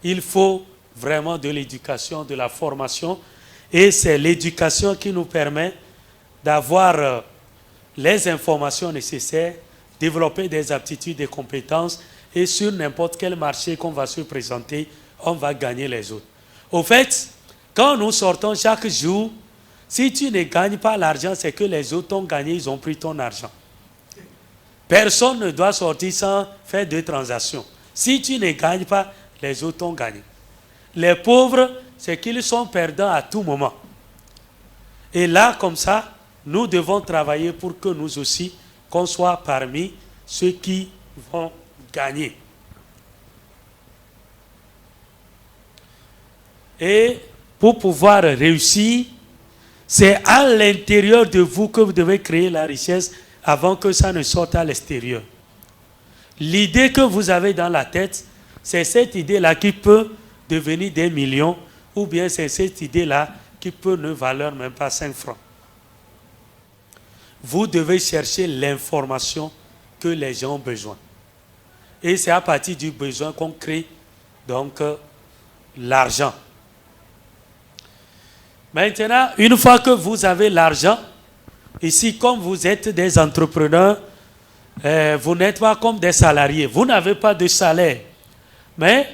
il faut vraiment de l'éducation, de la formation. Et c'est l'éducation qui nous permet d'avoir les informations nécessaires, développer des aptitudes, des compétences. Et sur n'importe quel marché qu'on va se présenter, on va gagner les autres. Au fait, quand nous sortons chaque jour, si tu ne gagnes pas l'argent, c'est que les autres ont gagné, ils ont pris ton argent. Personne ne doit sortir sans faire de transactions. Si tu ne gagnes pas, les autres ont gagné. Les pauvres, c'est qu'ils sont perdants à tout moment. Et là, comme ça, nous devons travailler pour que nous aussi, qu'on soit parmi ceux qui vont gagner. Et pour pouvoir réussir, c'est à l'intérieur de vous que vous devez créer la richesse avant que ça ne sorte à l'extérieur. L'idée que vous avez dans la tête, c'est cette idée-là qui peut devenir des millions, ou bien c'est cette idée-là qui peut ne valoir même pas 5 francs. Vous devez chercher l'information que les gens ont besoin. Et c'est à partir du besoin qu'on crée donc l'argent. Maintenant, une fois que vous avez l'argent, ici, comme vous êtes des entrepreneurs, vous n'êtes pas comme des salariés. Vous n'avez pas de salaire. Mais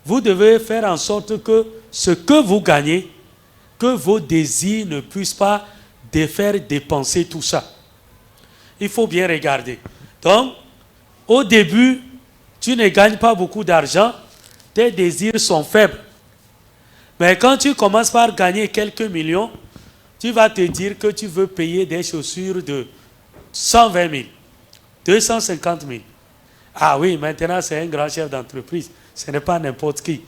vous devez faire en sorte que ce que vous gagnez, que vos désirs ne puissent pas faire dépenser tout ça. Il faut bien regarder. Donc, au début, tu ne gagnes pas beaucoup d'argent, tes désirs sont faibles. Mais quand tu commences par gagner quelques millions, tu vas te dire que tu veux payer des chaussures de 120 000, 250 000. Ah oui, maintenant c'est un grand chef d'entreprise, ce n'est pas n'importe qui.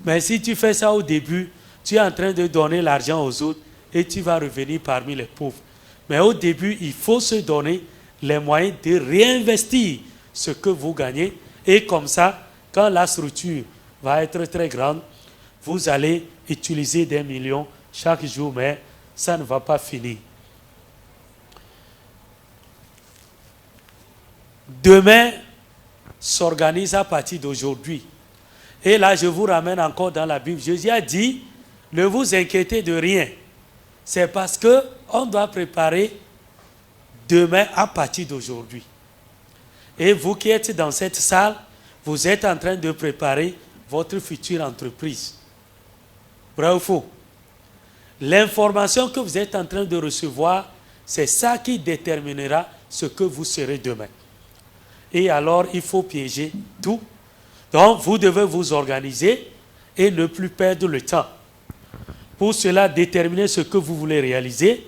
Mais si tu fais ça au début, tu es en train de donner l'argent aux autres et tu vas revenir parmi les pauvres. Mais au début, il faut se donner les moyens de réinvestir ce que vous gagnez. Et comme ça, quand la structure va être très grande, vous allez utiliser des millions chaque jour, mais ça ne va pas finir. Demain s'organise à partir d'aujourd'hui. Et là, je vous ramène encore dans la Bible. Jésus a dit, ne vous inquiétez de rien. C'est parce qu'on doit préparer demain à partir d'aujourd'hui. Et vous qui êtes dans cette salle, vous êtes en train de préparer votre future entreprise. Vrai ou faux? L'information que vous êtes en train de recevoir, c'est ça qui déterminera ce que vous serez demain. Et alors, il faut piéger tout. Donc, vous devez vous organiser et ne plus perdre le temps. Pour cela, déterminez ce que vous voulez réaliser.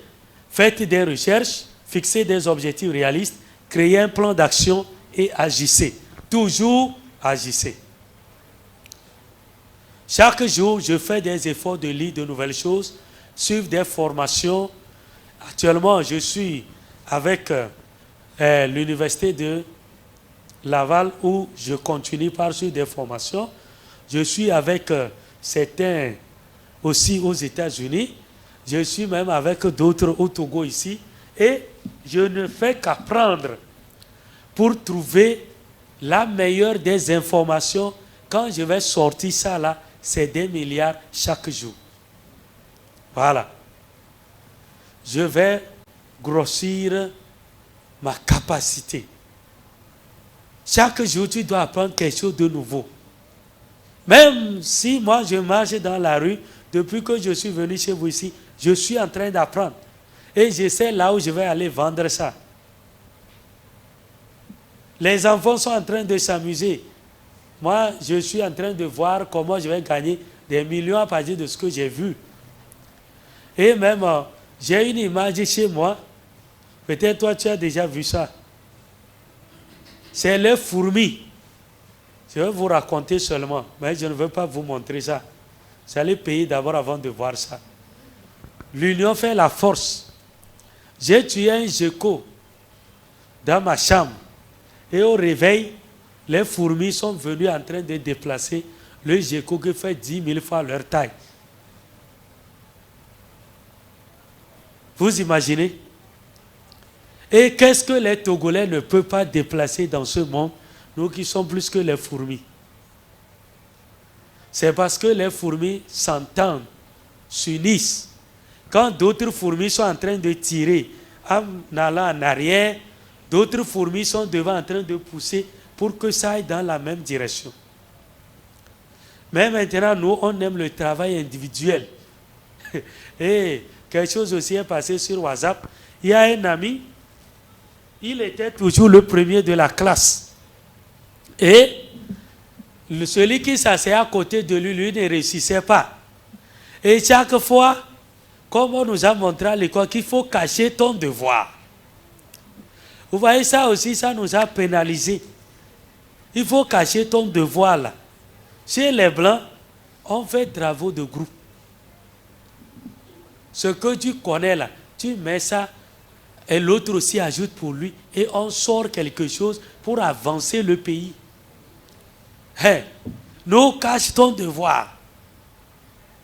Faites des recherches, fixez des objectifs réalistes, créez un plan d'action et agissez. Toujours agissez. Chaque jour, je fais des efforts de lire de nouvelles choses, suivre des formations. Actuellement, je suis avec l'université de Laval où je continue par suivre des formations. Je suis avec certains aussi aux États-Unis. Je suis même avec d'autres au Togo ici. Et je ne fais qu'apprendre pour trouver la meilleure des informations. Quand je vais sortir ça là, c'est des milliards chaque jour. Voilà. Je vais grossir ma capacité. Chaque jour, tu dois apprendre quelque chose de nouveau. Même si moi, je marche dans la rue, depuis que je suis venu chez vous ici, je suis en train d'apprendre. Et je sais là où je vais aller vendre ça. Les enfants sont en train de s'amuser. Moi, je suis en train de voir comment je vais gagner des millions à partir de ce que j'ai vu. Et même, j'ai une image chez moi. Peut-être toi, tu as déjà vu ça. C'est les fourmis. Je vais vous raconter seulement, mais je ne veux pas vous montrer ça. Vous allez payer d'abord avant de voir ça. L'union fait la force. J'ai tué un gecko dans ma chambre. Et au réveil, les fourmis sont venues en train de déplacer le gecko qui fait 10 000 fois leur taille. Vous imaginez? Et qu'est-ce que les Togolais ne peuvent pas déplacer dans ce monde, nous qui sommes plus que les fourmis? C'est parce que les fourmis s'entendent, s'unissent. Quand d'autres fourmis sont en train de tirer en allant en arrière, d'autres fourmis sont devant en train de pousser pour que ça aille dans la même direction. Mais maintenant, nous, on aime le travail individuel. Et quelque chose aussi est passé sur WhatsApp. Il y a un ami, il était toujours le premier de la classe. Et celui qui s'asseyait à côté de lui, lui ne réussissait pas. Et chaque fois, comme on nous a montré à l'école qu'il faut cacher ton devoir. Vous voyez ça aussi, ça nous a pénalisés. Il faut cacher ton devoir là. Chez les Blancs, on fait travaux de groupe. Ce que tu connais là, tu mets ça et l'autre aussi ajoute pour lui et on sort quelque chose pour avancer le pays. Hey, nous cache ton devoir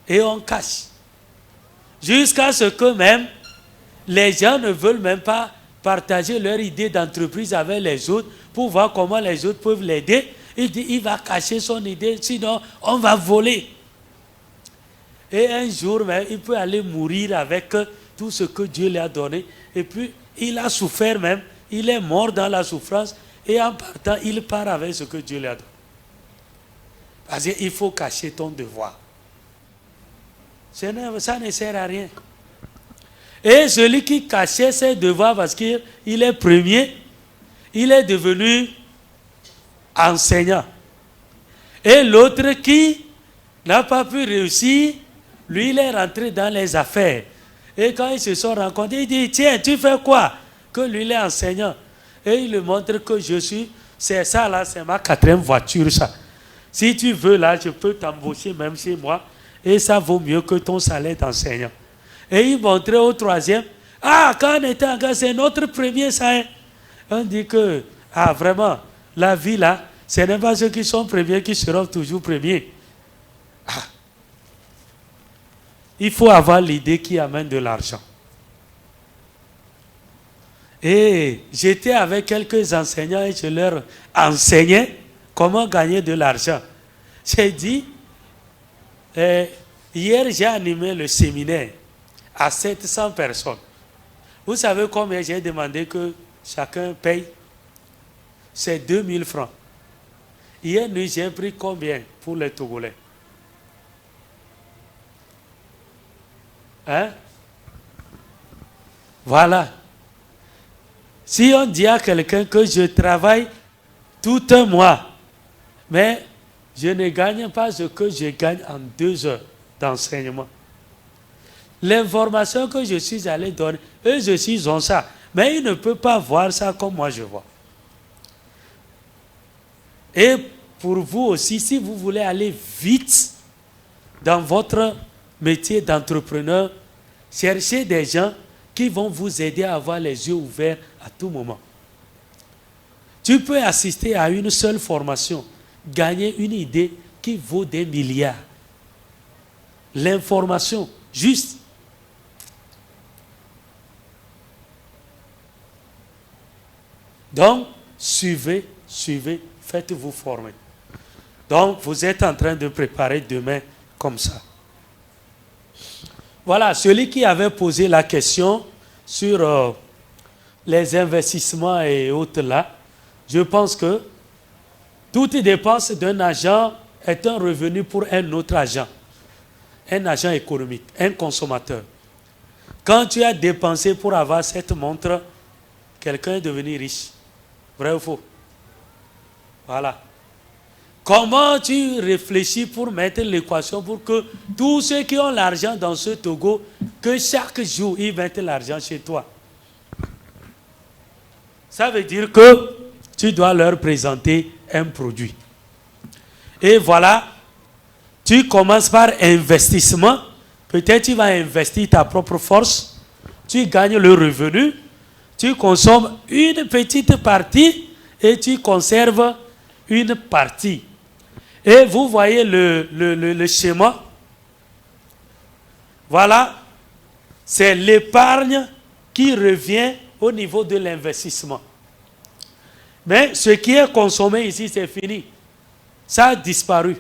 et on cache. Jusqu'à ce que même les gens ne veulent même pas partager leur idée d'entreprise avec les autres pour voir comment les autres peuvent l'aider. Il dit il va cacher son idée, sinon on va voler. Et un jour, même, il peut aller mourir avec tout ce que Dieu lui a donné. Et puis, il a souffert même, il est mort dans la souffrance. Et en partant, il part avec ce que Dieu lui a donné. Parce qu'il faut cacher ton devoir. Ça ne sert à rien. Et celui qui cachait ses devoirs parce qu'il est premier, il est devenu enseignant. Et l'autre qui n'a pas pu réussir, lui, il est rentré dans les affaires. Et quand ils se sont rencontrés, il dit, tiens, tu fais quoi? Que lui, il est enseignant. Et il lui montre que c'est ça là, c'est ma 4e voiture, ça. Si tu veux là, je peux t'embaucher même chez moi. Et ça vaut mieux que ton salaire d'enseignant. Et il montrait au 3e, ah, quand on était en classe, c'est notre premier, ça. Hein? On dit que, ah, vraiment, la vie là, ce n'est pas ceux qui sont premiers qui seront toujours premiers. Ah. Il faut avoir l'idée qui amène de l'argent. Et j'étais avec quelques enseignants et je leur enseignais comment gagner de l'argent. J'ai dit, hier j'ai animé le séminaire à 700 personnes. Vous savez combien j'ai demandé que chacun paye? C'est 2000 francs. Hier nuit, j'ai pris combien pour les Togolais? Hein? Voilà. Si on dit à quelqu'un que je travaille tout un mois, mais je ne gagne pas ce que je gagne en 2 heures d'enseignement. L'information que je suis allé donner, eux aussi ils ont ça, mais ils ne peuvent pas voir ça comme moi je vois. Et pour vous aussi, si vous voulez aller vite dans votre métier d'entrepreneur, cherchez des gens qui vont vous aider à avoir les yeux ouverts à tout moment. Tu peux assister à une seule formation, gagner une idée qui vaut des milliards. L'information, juste. Donc, suivez, faites-vous former. Donc, vous êtes en train de préparer demain comme ça. Voilà, celui qui avait posé la question sur les investissements et autres là, je pense que toute dépense d'un agent est un revenu pour un autre agent économique, un consommateur. Quand tu as dépensé pour avoir cette montre, quelqu'un est devenu riche. Vrai ou faux? Voilà. Comment tu réfléchis pour mettre l'équation pour que tous ceux qui ont l'argent dans ce Togo, que chaque jour, ils mettent l'argent chez toi? Ça veut dire que tu dois leur présenter un produit. Et voilà, tu commences par investissement. Peut-être tu vas investir ta propre force. Tu gagnes le revenu. Tu consommes une petite partie et tu conserves une partie. Et vous voyez le schéma. Voilà, c'est l'épargne qui revient au niveau de l'investissement. Mais ce qui est consommé ici, c'est fini. Ça a disparu.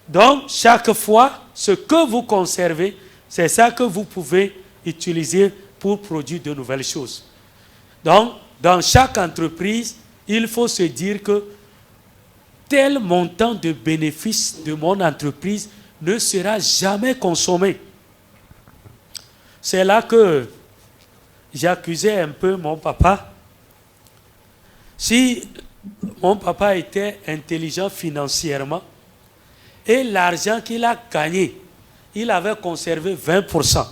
Donc, chaque fois, ce que vous conservez, c'est ça que vous pouvez utiliser pour produire de nouvelles choses. Donc, dans chaque entreprise, il faut se dire que tel montant de bénéfice de mon entreprise ne sera jamais consommé. C'est là que j'accusais un peu mon papa. Si mon papa était intelligent financièrement et l'argent qu'il a gagné, il avait conservé 20%.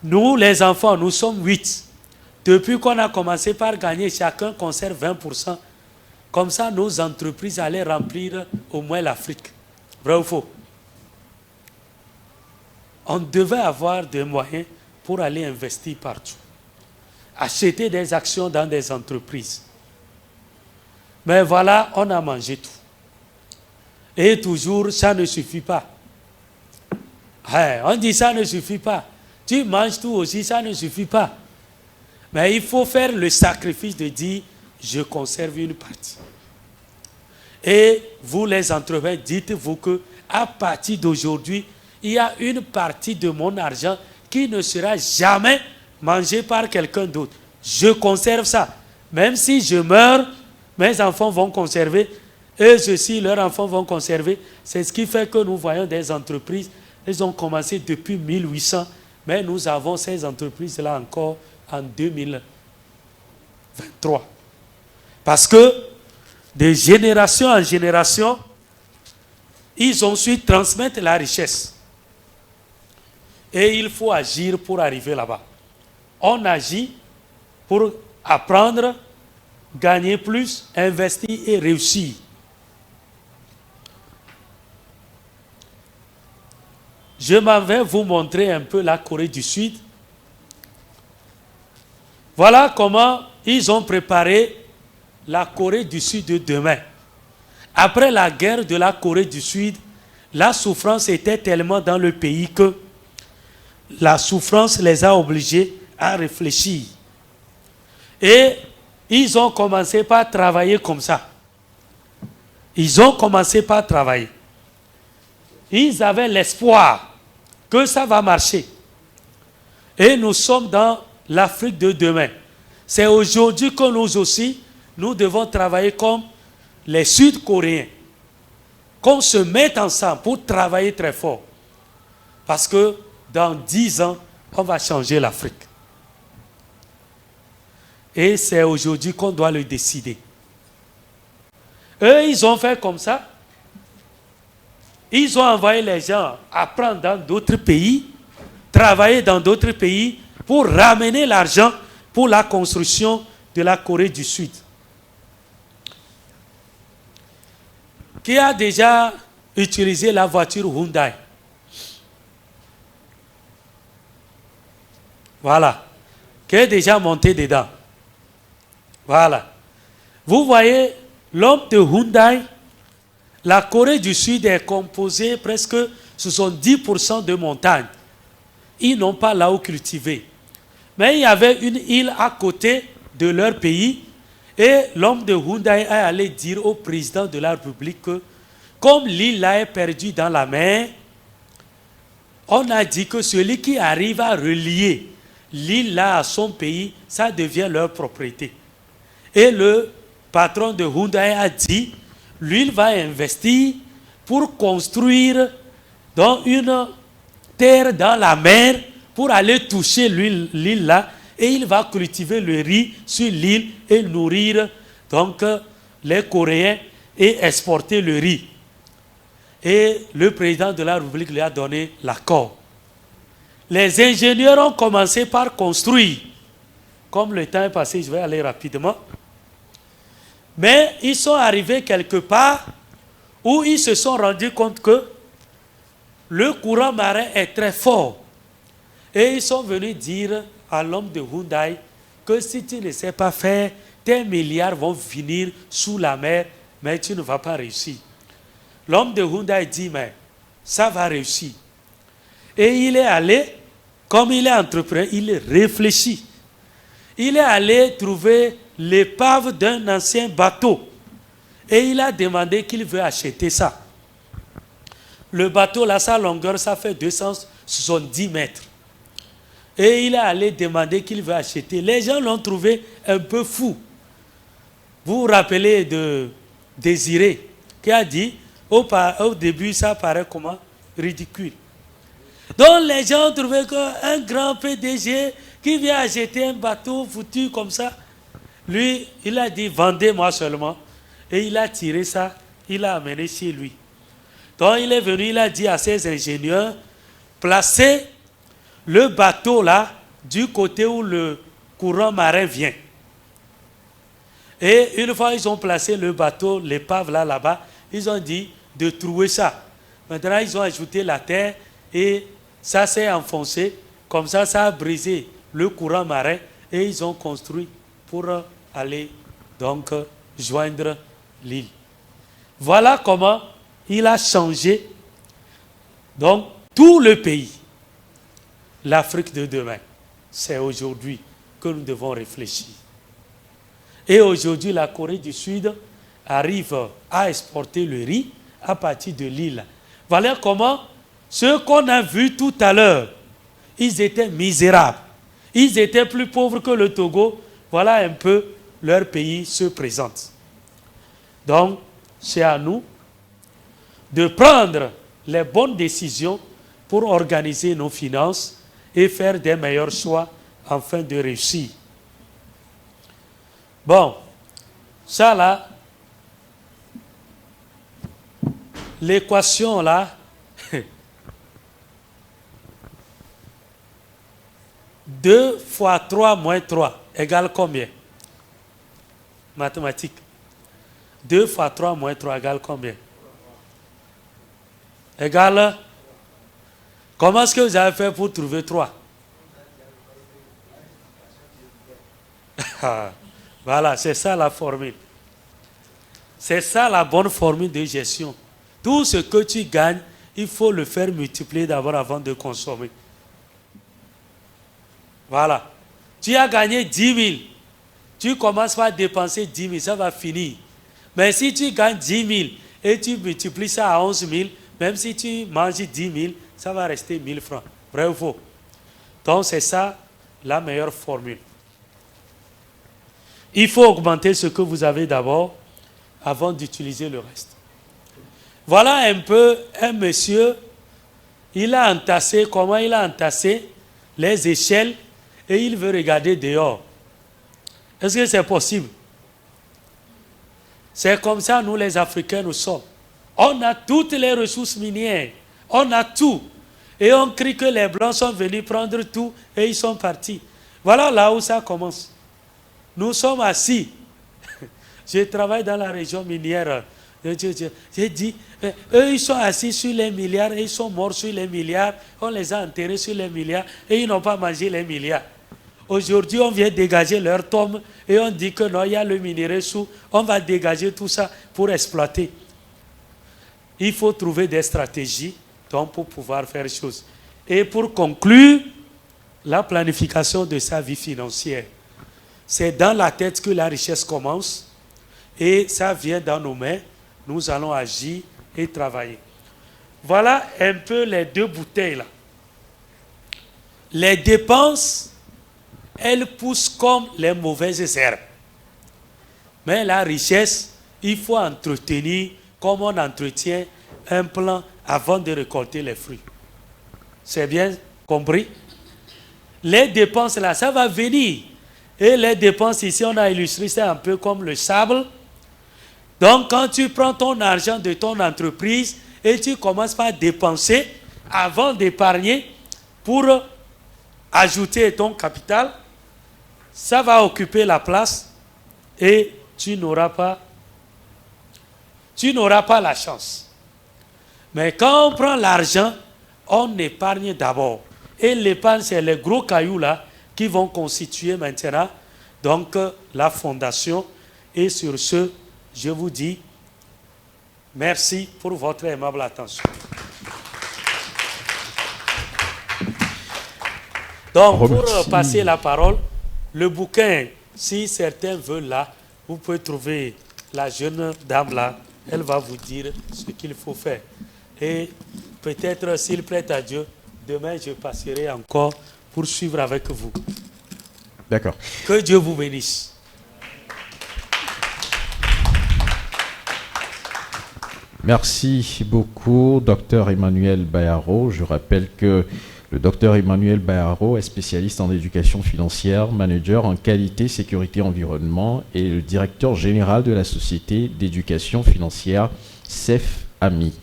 Nous, les enfants, nous sommes 8. Depuis qu'on a commencé par gagner, chacun conserve 20%. Comme ça, nos entreprises allaient remplir au moins l'Afrique. Vrai ou faux? On devait avoir des moyens pour aller investir partout. Acheter des actions dans des entreprises. Mais voilà, on a mangé tout. Et toujours, ça ne suffit pas. On dit ça ne suffit pas. Tu manges tout aussi, ça ne suffit pas. Mais il faut faire le sacrifice de dire, je conserve une partie. Et vous les entrepreneurs, dites-vous que à partir d'aujourd'hui, il y a une partie de mon argent qui ne sera jamais mangée par quelqu'un d'autre. Je conserve ça. Même si je meurs, mes enfants vont conserver. Eux aussi, leurs enfants vont conserver. C'est ce qui fait que nous voyons des entreprises. Elles ont commencé depuis 1800. Mais nous avons ces entreprises-là encore en 2023. Parce que de génération en génération, ils ont su transmettre la richesse. Et il faut agir pour arriver là-bas. On agit pour apprendre, gagner plus, investir et réussir. Je m'en vais vous montrer un peu la Corée du Sud. Voilà comment ils ont préparé la Corée du Sud de demain. Après la guerre de la Corée du Sud, la souffrance était tellement dans le pays que la souffrance les a obligés à réfléchir. Et ils ont commencé par travailler comme ça. Ils ont commencé par travailler. Ils avaient l'espoir que ça va marcher. Et nous sommes dans l'Afrique de demain. C'est aujourd'hui que nous aussi, nous devons travailler comme les Sud-Coréens. Qu'on se mette ensemble pour travailler très fort. Parce que dans 10 ans, on va changer l'Afrique. Et c'est aujourd'hui qu'on doit le décider. Eux, ils ont fait comme ça. Ils ont envoyé les gens apprendre dans d'autres pays, travailler dans d'autres pays pour ramener l'argent pour la construction de la Corée du Sud. Qui a déjà utilisé la voiture Hyundai? Voilà. Qui est déjà monté dedans? Voilà. Vous voyez, l'homme de Hyundai, la Corée du Sud est composée presque 70% de montagnes. Ils n'ont pas là où cultiver. Mais il y avait une île à côté de leur pays et l'homme de Hyundai est allé dire au président de la République que comme l'île là est perdue dans la mer, on a dit que celui qui arrive à relier l'île là à son pays, ça devient leur propriété. Et le patron de Hyundai a dit, lui il va investir pour construire dans une terre dans la mer pour aller toucher l'île là, et il va cultiver le riz sur l'île et nourrir donc les Coréens et exporter le riz. Et le président de la République lui a donné l'accord. Les ingénieurs ont commencé par construire. Comme le temps est passé, je vais aller rapidement. Mais ils sont arrivés quelque part où ils se sont rendus compte que le courant marin est très fort. Et ils sont venus dire à l'homme de Hyundai que si tu ne sais pas faire, tes milliards vont finir sous la mer, mais tu ne vas pas réussir. L'homme de Hyundai dit, mais ça va réussir. Et il est allé, comme il est entrepreneur, il réfléchit. Il est allé trouver l'épave d'un ancien bateau. Et il a demandé qu'il veut acheter ça. Le bateau, là, sa longueur, ça fait 270 mètres. Et il est allé demander qu'il veut acheter. Les gens l'ont trouvé un peu fou. Vous vous rappelez de Désiré, qui a dit, au début, ça paraît comment? Ridicule. Donc les gens ont trouvé qu'un grand PDG qui vient acheter un bateau foutu comme ça, lui, il a dit, vendez-moi seulement. Et il a tiré ça, il l'a amené chez lui. Donc il est venu, il a dit à ses ingénieurs, placez le bateau là, du côté où le courant marin vient. Et une fois ils ont placé le bateau, l'épave là-bas, ils ont dit de trouer ça. Maintenant ils ont ajouté la terre et ça s'est enfoncé. Comme ça a brisé le courant marin et ils ont construit pour aller donc joindre l'île. Voilà comment il a changé donc tout le pays. L'Afrique de demain, c'est aujourd'hui que nous devons réfléchir. Et aujourd'hui, la Corée du Sud arrive à exporter le riz à partir de l'île. Voilà comment ceux qu'on a vus tout à l'heure, ils étaient misérables. Ils étaient plus pauvres que le Togo. Voilà un peu leur pays se présente. Donc, c'est à nous de prendre les bonnes décisions pour organiser nos finances et faire des meilleurs choix afin de réussir. Bon, ça là, l'équation là, 2 fois 3 moins 3 égale combien? Mathématiques. 2 fois 3 moins 3 égale combien? Égale. Comment est-ce que vous avez fait pour trouver 3? Voilà, c'est ça la formule. C'est ça la bonne formule de gestion. Tout ce que tu gagnes, il faut le faire multiplier d'abord avant de consommer. Voilà. Tu as gagné 10 000. Tu commences par dépenser 10 000, ça va finir. Mais si tu gagnes 10 000 et tu multiplies ça à 11 000, même si tu manges 10 000, ça va rester 1 000 francs. Vrai ou faux? Donc c'est ça la meilleure formule. Il faut augmenter ce que vous avez d'abord avant d'utiliser le reste. Voilà un peu un monsieur, il a entassé, comment il a entassé les échelles et il veut regarder dehors. Est-ce que c'est possible? C'est comme ça nous les Africains nous sommes. On a toutes les ressources minières, on a tout. Et on crie que les Blancs sont venus prendre tout et ils sont partis. Voilà là où ça commence. Nous sommes assis. Je travaille dans la région minière. J'ai dit, eux ils sont assis sur les milliards et ils sont morts sur les milliards. On les a enterrés sur les milliards et ils n'ont pas mangé les milliards. Aujourd'hui, on vient dégager leur tombe et on dit que non, il y a le minerai sous. On va dégager tout ça pour exploiter. Il faut trouver des stratégies donc, pour pouvoir faire des choses. Et pour conclure, la planification de sa vie financière. C'est dans la tête que la richesse commence et ça vient dans nos mains. Nous allons agir et travailler. Voilà un peu les deux bouteilles là. Les dépenses, elles poussent comme les mauvaises herbes. Mais la richesse, il faut entretenir comme on entretient un plant avant de récolter les fruits. C'est bien compris? Les dépenses là, ça va venir. Et les dépenses ici, on a illustré ça un peu comme le sable. Donc, quand tu prends ton argent de ton entreprise et tu commences par dépenser avant d'épargner pour ajouter ton capital, ça va occuper la place et tu n'auras pas la chance. Mais quand on prend l'argent, on épargne d'abord. Et l'épargne, c'est les gros cailloux là qui vont constituer maintenant donc la fondation. Et sur ce, je vous dis merci pour votre aimable attention. Donc, pour passer la parole, le bouquin, si certains veulent là, vous pouvez trouver la jeune dame là, elle va vous dire ce qu'il faut faire. Et peut-être, s'il plaît à Dieu, demain je passerai encore pour suivre avec vous. D'accord. Que Dieu vous bénisse. Merci beaucoup, Dr Emmanuel Bayaro. Je rappelle que le Dr Emmanuel Bayaro est spécialiste en éducation financière, manager en qualité, sécurité, environnement et le directeur général de la société d'éducation financière CEF-AMI.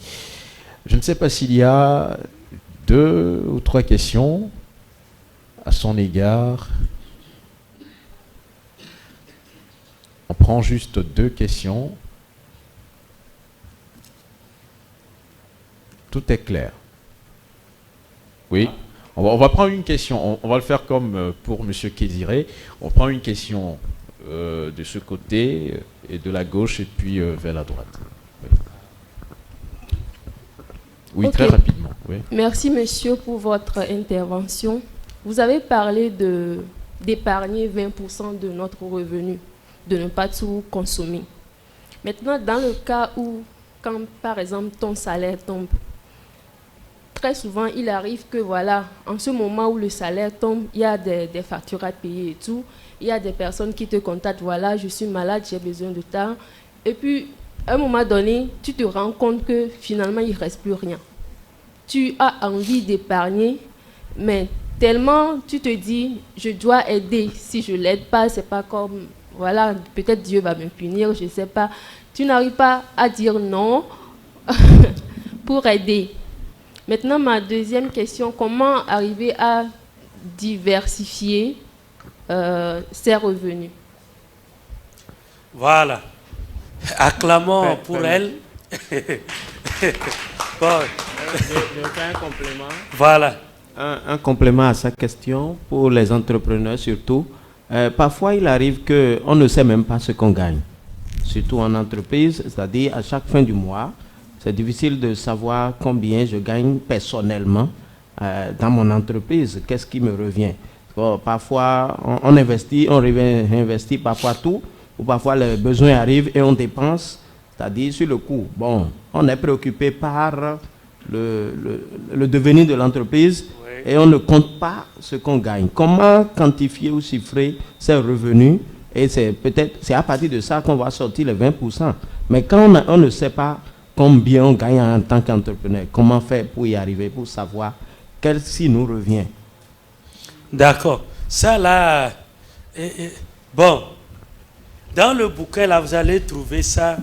Je ne sais pas s'il y a 2 ou 3 questions à son égard. On prend juste 2 questions. Tout est clair. Oui, on va prendre une question. On va le faire comme pour M. Kéziré. On prend une question de ce côté et de la gauche et puis vers la droite. Oui, okay. Très rapidement. Oui. Merci, monsieur, pour votre intervention. Vous avez parlé d'épargner 20% de notre revenu, de ne pas tout consommer. Maintenant, dans le cas où, quand par exemple ton salaire tombe, très souvent, il arrive que, voilà, en ce moment où le salaire tombe, il y a des factures à payer et tout. Il y a des personnes qui te contactent, voilà, je suis malade, j'ai besoin de temps. Et puis, à un moment donné, tu te rends compte que finalement, il ne reste plus rien. Tu as envie d'épargner, mais tellement tu te dis, je dois aider. Si je ne l'aide pas, c'est pas comme, voilà, peut-être Dieu va me punir, je ne sais pas. Tu n'arrives pas à dire non pour aider. Maintenant, ma deuxième question, comment arriver à diversifier ses revenus? Voilà. Acclamons pour elle. Bon. Je fais un complément. Voilà. Un complément à sa question, pour les entrepreneurs surtout. Parfois, il arrive qu'on ne sait même pas ce qu'on gagne. Surtout en entreprise, c'est-à-dire à chaque fin du mois, c'est difficile de savoir combien je gagne personnellement dans mon entreprise. Qu'est-ce qui me revient? Bon, parfois, on investit, on réinvestit parfois tout, ou parfois les besoins arrivent et on dépense, c'est-à-dire sur le coup. Bon, on est préoccupé par le devenir de l'entreprise, oui, et on ne compte pas ce qu'on gagne. Comment quantifier ou chiffrer ces revenus? Et c'est à partir de ça qu'on va sortir les 20%. Mais quand on ne sait pas combien on gagne en tant qu'entrepreneur, comment faire pour y arriver, pour savoir quel si nous revient? D'accord. Ça là, bon, dans le bouquin là, vous allez trouver ça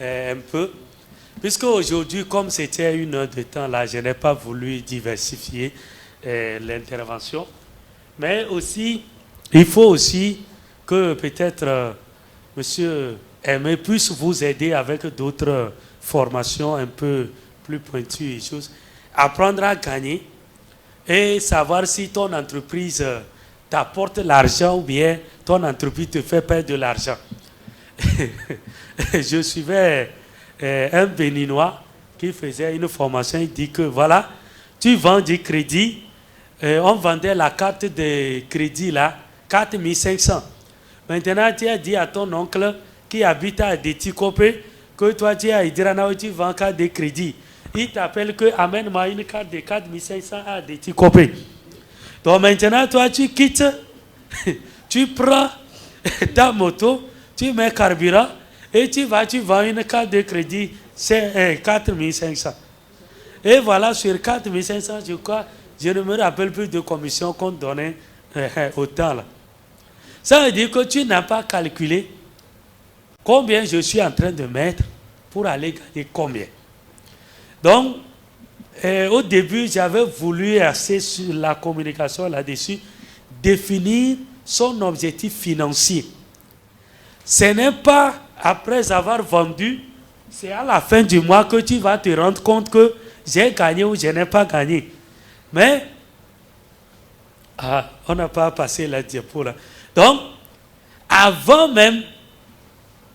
un peu. Puisque aujourd'hui, comme c'était 1 heure de temps là, je n'ai pas voulu diversifier l'intervention. Mais aussi, il faut aussi que peut-être Monsieur Aimé puisse vous aider avec d'autres formations un peu plus pointues et choses. Apprendre à gagner et savoir si ton entreprise t'apporte l'argent ou bien ton entreprise te fait perdre de l'argent. Je suivais un Béninois qui faisait une formation. Il dit que voilà, tu vends du crédit. On vendait la carte de crédit là, 4500. Maintenant, tu as dit à ton oncle qui habite à Déticopé que toi tu es à Idirana où tu vends carte de crédit. Il t'appelle que amène-moi une carte de 4500 à Déticopé. Donc maintenant, toi tu quittes, tu prends ta moto, tu mets carburant et tu vends une carte de crédit, c'est 4500. Et voilà, sur 4500, je crois, Je ne me rappelle plus de commission qu'on donnait au temps là. Ça veut dire que tu n'as pas calculé combien je suis en train de mettre pour aller gagner combien. Donc, au début, j'avais voulu assez sur la communication là-dessus, définir son objectif financier. Ce n'est pas après avoir vendu, c'est à la fin du mois que tu vas te rendre compte que j'ai gagné ou je n'ai pas gagné. Mais, on n'a pas passé la diapo là. Donc, avant même,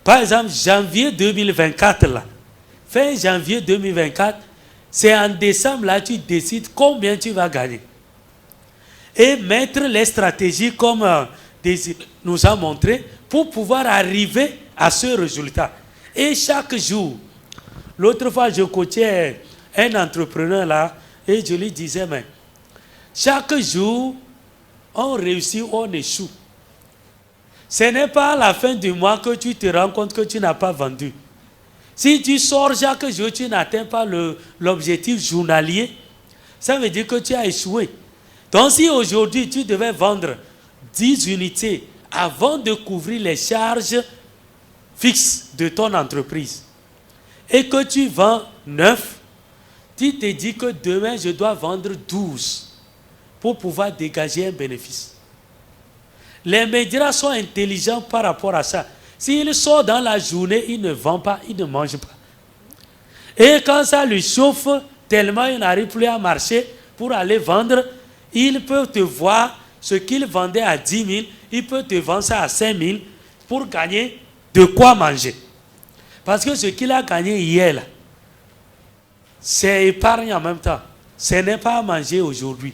par exemple, janvier 2024 là, fin janvier 2024, c'est en décembre là, tu décides combien tu vas gagner. Et mettre les stratégies comme nous a montré pour pouvoir arriver à ce résultat. Et chaque jour, l'autre fois je coachais un entrepreneur là et je lui disais, mais chaque jour, on réussit ou on échoue. Ce n'est pas à la fin du mois que tu te rends compte que tu n'as pas vendu. Si tu sors chaque jour, tu n'atteins pas l'objectif journalier, ça veut dire que tu as échoué. Donc si aujourd'hui tu devais vendre 10 unités avant de couvrir les charges fixes de ton entreprise et que tu vends 9, tu te dis que demain je dois vendre 12 pour pouvoir dégager un bénéfice. Les médias sont intelligents par rapport à ça. S'il sort dans la journée, il ne vend pas, il ne mange pas. Et quand ça lui chauffe, tellement il n'arrive plus à marcher pour aller vendre, il peut te voir ce qu'il vendait à 10 000, il peut te vendre ça à 5 000 pour gagner de quoi manger. Parce que ce qu'il a gagné hier, là, c'est épargne en même temps. Ce n'est pas à manger aujourd'hui.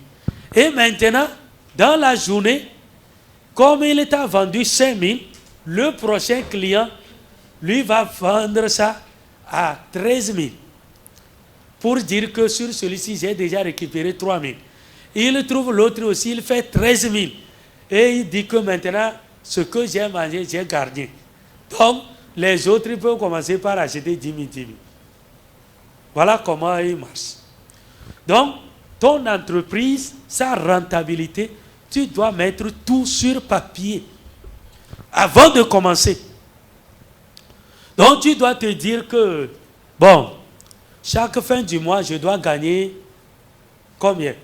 Et maintenant, dans la journée, comme il t'a vendu 5 000, le prochain client, lui, va vendre ça à 13 000. Pour dire que sur celui-ci, j'ai déjà récupéré 3 000. Il trouve l'autre aussi, il fait 13 000. Et il dit que maintenant, ce que j'ai mangé, j'ai gardé. Donc, les autres, ils peuvent commencer par acheter 10 000, 10 000. Voilà comment il marche. Donc, ton entreprise, sa rentabilité, tu dois mettre tout sur papier avant de commencer. Donc, tu dois te dire que, bon, chaque fin du mois, je dois gagner combien?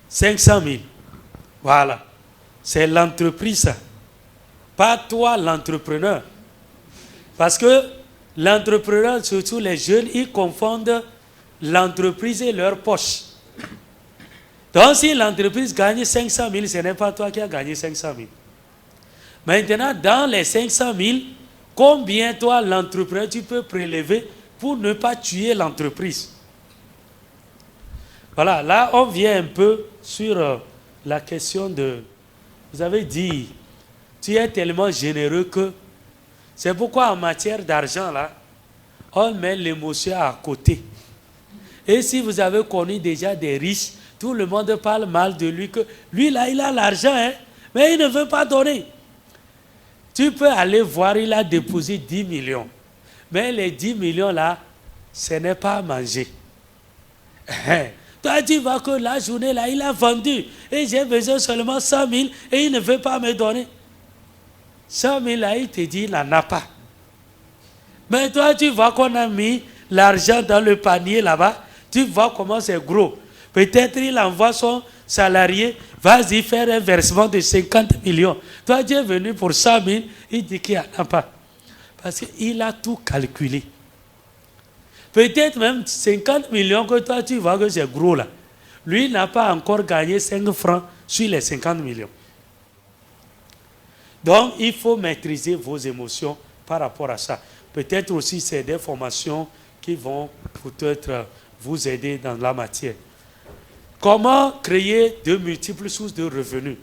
500 000. Voilà. C'est l'entreprise, ça. Pas toi, l'entrepreneur. Parce que l'entrepreneur, surtout les jeunes, ils confondent l'entreprise et leur poche. Donc, si l'entreprise gagne 500 000, ce n'est pas toi qui as gagné 500 000. Maintenant, dans les 500 000, combien toi, l'entrepreneur, tu peux prélever pour ne pas tuer l'entreprise? Voilà, là, on vient un peu sur la question de... Vous avez dit, tu es tellement généreux que... C'est pourquoi en matière d'argent, là, on met l'émotion à côté. Et si vous avez connu déjà des riches, tout le monde parle mal de lui, que lui, là, il a l'argent, hein, mais il ne veut pas donner. Tu peux aller voir, il a déposé 10 millions. Mais les 10 millions, là, ce n'est pas à manger. Toi, tu vois que la journée, là, il a vendu. Et j'ai besoin seulement 100 000 et il ne veut pas me donner. 100 000, là, il te dit, il n'en a pas. Mais toi, tu vois qu'on a mis l'argent dans le panier là-bas. Tu vois comment c'est gros. Peut-être il envoie son salarié, vas-y faire un versement de 50 millions. Toi, tu es venu pour 100 000, il dit qu'il n'en a pas. Parce qu'il a tout calculé. Peut-être même 50 millions que toi, tu vois que c'est gros là. Lui n'a pas encore gagné 5 francs sur les 50 millions. Donc, il faut maîtriser vos émotions par rapport à ça. Peut-être aussi, c'est des formations qui vont peut-être vous aider dans la matière. Comment créer de multiples sources de revenus?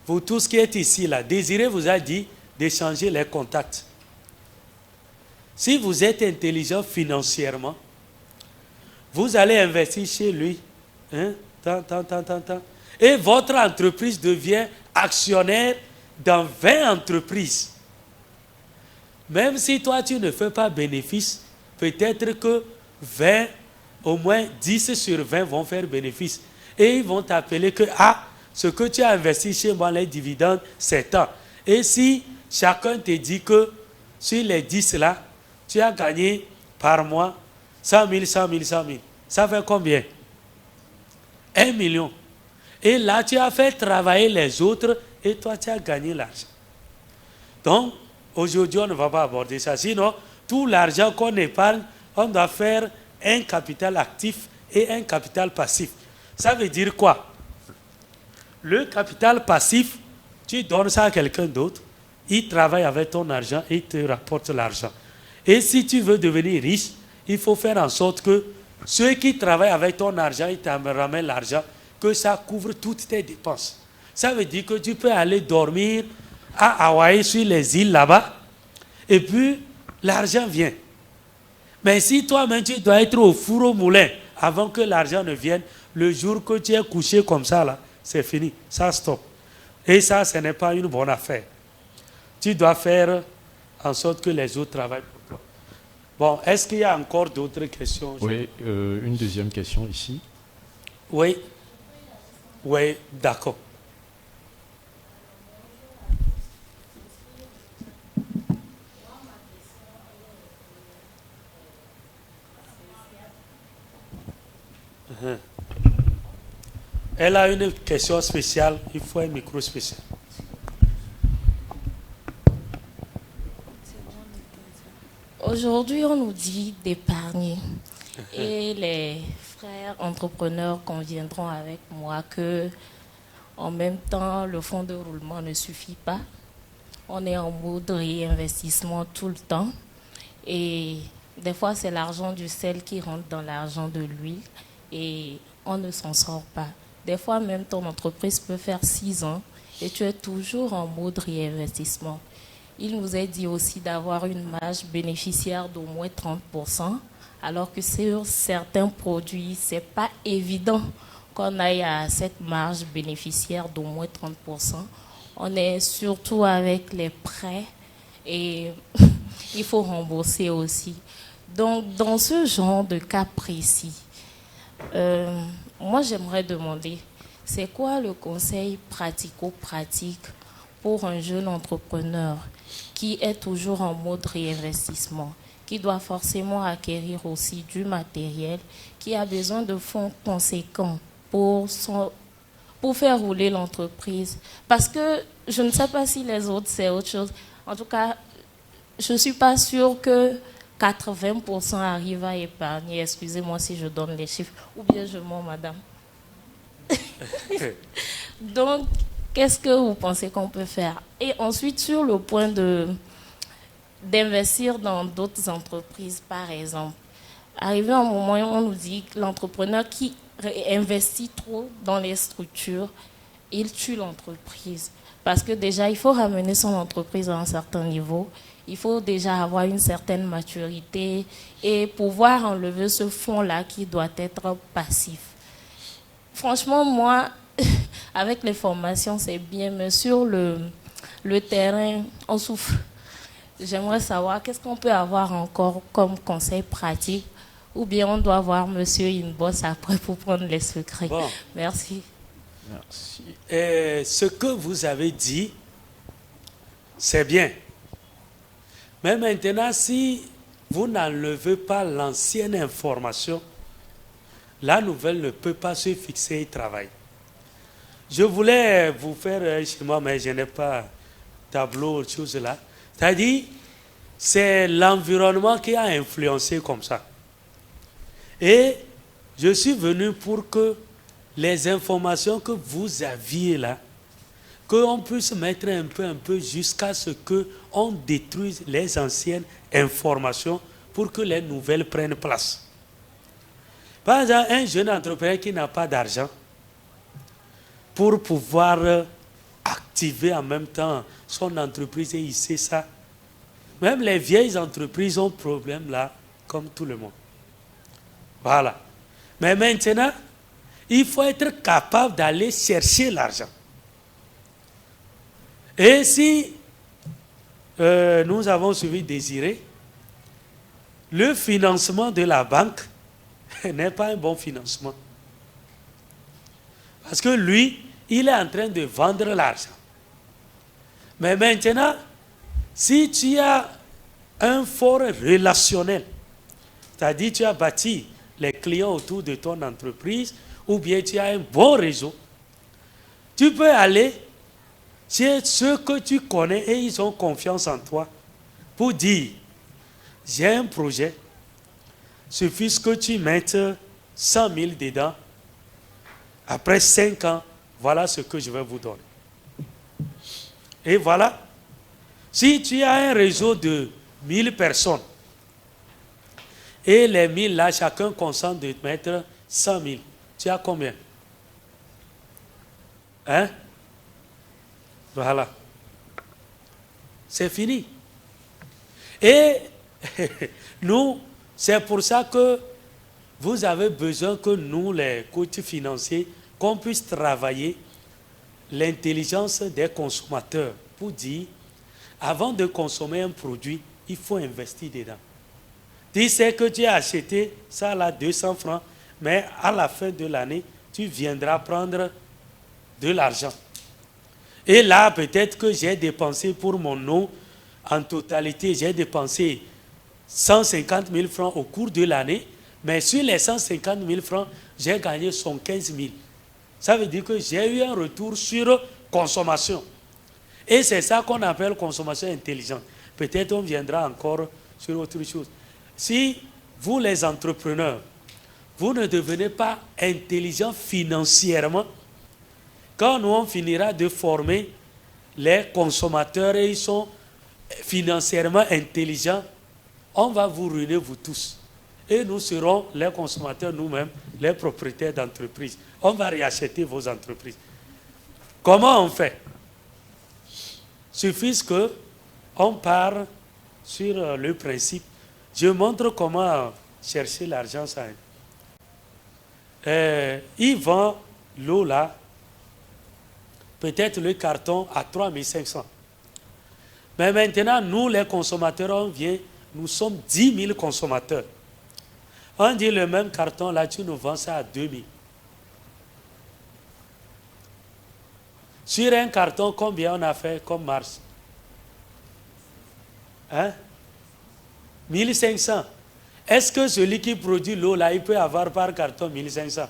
Vous tous qui êtes ici, là, Désiré vous a dit d'échanger les contacts. Si vous êtes intelligent financièrement, vous allez investir chez lui. Hein? Et votre entreprise devient actionnaire dans 20 entreprises. Même si toi, tu ne fais pas bénéfice, peut-être que 20, au moins 10 sur 20 vont faire bénéfice. Et ils vont t'appeler que, ah, ce que tu as investi chez moi, les dividendes, c'est tant. Et si chacun te dit que sur les 10 là, tu as gagné par mois 100 000, 100 000, 100 000, ça fait combien? 1 million. Et là, tu as fait travailler les autres et toi, tu as gagné l'argent. Donc, aujourd'hui, on ne va pas aborder ça. Sinon, tout l'argent qu'on épargne, on doit faire un capital actif et un capital passif. Ça veut dire quoi? Le capital passif, tu donnes ça à quelqu'un d'autre, il travaille avec ton argent et il te rapporte l'argent. Et si tu veux devenir riche, il faut faire en sorte que ceux qui travaillent avec ton argent, ils te ramènent l'argent, que ça couvre toutes tes dépenses. Ça veut dire que tu peux aller dormir à Hawaï sur les îles là-bas, et puis l'argent vient. Mais si toi-même tu dois être au four au moulin avant que l'argent ne vienne, le jour que tu es couché comme ça, là, c'est fini, ça stoppe. Et ça, ce n'est pas une bonne affaire. Tu dois faire en sorte que les autres travaillent pour toi. Bon, est-ce qu'il y a encore d'autres questions? Oui, une deuxième question ici. Oui. Oui, d'accord. Elle a une question spéciale, il faut un micro spécial. Aujourd'hui, on nous dit d'épargner. Et les frères entrepreneurs conviendront avec moi que, en même temps, le fonds de roulement ne suffit pas. On est en mode réinvestissement tout le temps. Et des fois, c'est l'argent du sel qui rentre dans l'argent de l'huile. Et on ne s'en sort pas. Des fois, même ton entreprise peut faire 6 ans et tu es toujours en mode réinvestissement. Il nous est dit aussi d'avoir une marge bénéficiaire d'au moins 30%, alors que sur certains produits, ce n'est pas évident qu'on aille à cette marge bénéficiaire d'au moins 30%. On est surtout avec les prêts et il faut rembourser aussi. Donc, dans ce genre de cas précis, moi, j'aimerais demander, c'est quoi le conseil pratico-pratique pour un jeune entrepreneur qui est toujours en mode réinvestissement, qui doit forcément acquérir aussi du matériel, qui a besoin de fonds conséquents pour faire rouler l'entreprise? Parce que je ne sais pas si les autres, c'est autre chose. En tout cas, je ne suis pas sûre que 80% arrivent à épargner. Excusez-moi si je donne les chiffres. Ou bien je mens, madame. Donc, qu'est-ce que vous pensez qu'on peut faire? Et ensuite, sur le point d'investir dans d'autres entreprises, par exemple, arrivé un moment où on nous dit que l'entrepreneur qui investit trop dans les structures, il tue l'entreprise. Parce que déjà, il faut ramener son entreprise à un certain niveau. Il faut déjà avoir une certaine maturité et pouvoir enlever ce fonds-là qui doit être passif. Franchement, moi, avec les formations, c'est bien, mais sur le terrain, on souffre. J'aimerais savoir qu'est-ce qu'on peut avoir encore comme conseil pratique, ou bien on doit voir monsieur Inboss après pour prendre les secrets. Bon. Merci. Merci. Ce que vous avez dit, c'est bien. Mais maintenant, si vous n'enlevez pas l'ancienne information, la nouvelle ne peut pas se fixer et travailler. Je voulais vous faire un schéma, mais je n'ai pas tableau, chose là. C'est-à-dire, c'est l'environnement qui a influencé comme ça. Et je suis venu pour que les informations que vous aviez là, qu'on puisse mettre un peu jusqu'à ce qu'on détruise les anciennes informations pour que les nouvelles prennent place. Par exemple, un jeune entrepreneur qui n'a pas d'argent, pour pouvoir activer en même temps son entreprise et il sait ça, même les vieilles entreprises ont problème là, comme tout le monde. Voilà. Mais maintenant, il faut être capable d'aller chercher l'argent. Et si nous avons suivi Désiré, le financement de la banque n'est pas un bon financement. Parce que lui, il est en train de vendre l'argent. Mais maintenant, si tu as un fort relationnel, c'est-à-dire tu as bâti les clients autour de ton entreprise, ou bien tu as un bon réseau, tu peux aller chez ceux que tu connais et ils ont confiance en toi pour dire, j'ai un projet, suffit que tu mettes 100 000 dedans, après 5 ans, voilà ce que je vais vous donner. Et voilà, si tu as un réseau de 1000 personnes, et les 1000 là, chacun consent de mettre 100 000, tu as combien? Hein? Voilà. C'est fini. Et nous, c'est pour ça que vous avez besoin que nous, les coachs financiers, qu'on puisse travailler l'intelligence des consommateurs pour dire, avant de consommer un produit, il faut investir dedans. Tu sais que tu as acheté ça là 200 francs, mais à la fin de l'année, tu viendras prendre de l'argent. Et là, peut-être que j'ai dépensé pour mon nom, en totalité, j'ai dépensé 150 000 francs au cours de l'année, mais sur les 150 000 francs, j'ai gagné 115 000. Ça veut dire que j'ai eu un retour sur consommation. Et c'est ça qu'on appelle consommation intelligente. Peut-être on viendra encore sur autre chose. Si vous, les entrepreneurs, vous ne devenez pas intelligents financièrement, quand nous on finira de former les consommateurs et ils sont financièrement intelligents, on va vous ruiner vous tous. Et nous serons les consommateurs nous-mêmes, les propriétaires d'entreprises. On va réacheter vos entreprises. Comment on fait? Suffit que on part sur le principe. Je montre comment chercher l'argent. Il vend l'eau là, peut-être le carton à 3500. Mais maintenant, nous les consommateurs, on vient, nous sommes 10 000 consommateurs. On dit le même carton là, tu nous vends ça à 2000. Sur un carton, combien on a fait comme marge? Hein? 1500. Est-ce que celui qui produit l'eau là, il peut avoir par carton 1500?